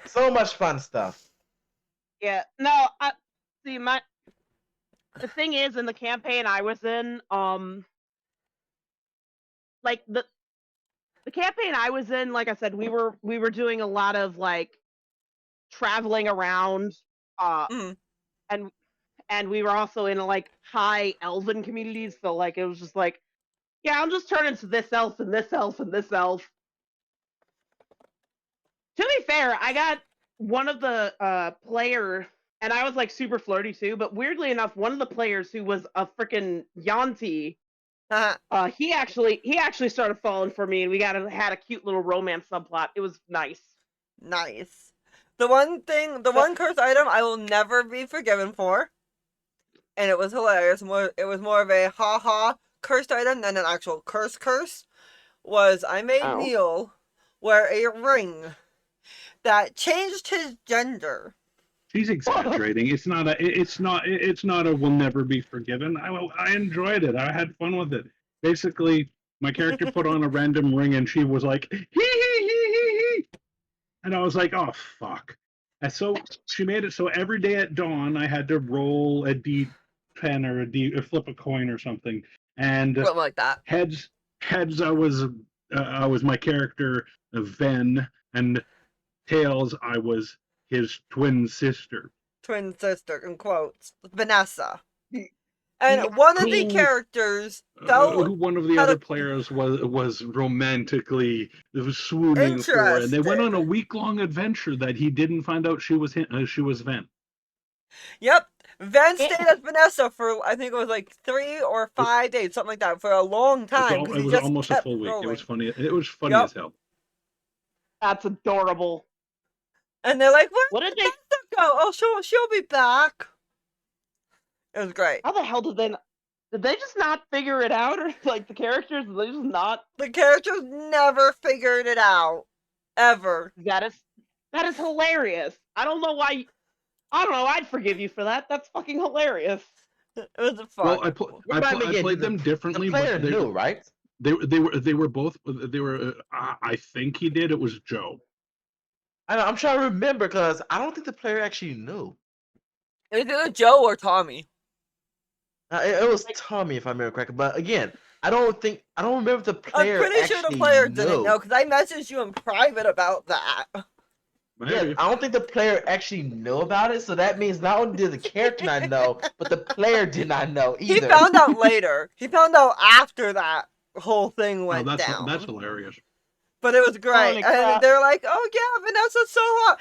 [SPEAKER 4] So much fun stuff.
[SPEAKER 5] Yeah. No, see the thing is in the campaign I was in, like the campaign I was in, like I said, we were doing a lot of like traveling around,
[SPEAKER 1] Mm.
[SPEAKER 5] and we were also in like high elven communities, so like it was just like, yeah, I'll just turn into this elf and this elf and this elf. To be fair, I got one of the player, and I was like super flirty too, but weirdly enough, one of the players who was a freaking Yanti, he actually started falling for me, and we had a cute little romance subplot. It was nice.
[SPEAKER 1] Nice. The one cursed item I will never be forgiven for, and it was hilarious. It was more of a ha-ha cursed item than an actual curse, was I made Neil wear a ring that changed his gender.
[SPEAKER 2] She's exaggerating. It's not a will never be forgiven. I enjoyed it. I had fun with it. Basically, my character put on a random ring and she was like, hee hee hee hee hee. And I was like, oh fuck. And so she made it so every day at dawn I had to roll a D10 or flip a coin or something. And
[SPEAKER 1] Something like that.
[SPEAKER 2] heads I was my character Ven, and tails I was his twin sister.
[SPEAKER 1] Twin sister, in quotes. Vanessa. And one of the characters
[SPEAKER 2] who one of the other players was romantically swooning for, and they went on a week-long adventure that he didn't find out she was Ven.
[SPEAKER 1] Yep. Ven stayed as Vanessa for, I think it was like 3 or 5 days, something like that, for a long time.
[SPEAKER 2] It was almost a full week.
[SPEAKER 1] Rolling.
[SPEAKER 2] It was funny. It was funny as hell.
[SPEAKER 5] That's adorable.
[SPEAKER 1] And they're like,
[SPEAKER 5] "What did they
[SPEAKER 1] go? Oh, she'll be back." It was great.
[SPEAKER 5] How the hell did they just not figure it out, or like the characters? Did they just not?
[SPEAKER 1] The characters never figured it out, ever.
[SPEAKER 5] That is hilarious. I don't know why. I don't know. I'd forgive you for that. That's fucking hilarious.
[SPEAKER 1] It was fun.
[SPEAKER 2] Well, I played them differently.
[SPEAKER 4] The player
[SPEAKER 2] but
[SPEAKER 4] knew, right?
[SPEAKER 2] They were both. I think he did. It was Joe.
[SPEAKER 4] I'm trying to remember because I don't think the player actually knew.
[SPEAKER 1] It was either Joe or Tommy.
[SPEAKER 4] It was Tommy, if I remember correctly. But again, I don't remember if the player.
[SPEAKER 1] I'm pretty sure the player didn't know because I messaged you in private about that.
[SPEAKER 4] Yeah, I don't think the player actually knew about it. So that means not only did the character not know, but the player did not know either.
[SPEAKER 1] He found out later. He found out after that whole thing went down.
[SPEAKER 2] That's hilarious.
[SPEAKER 1] But it was great. And they're like, oh yeah, Vanessa's so hot.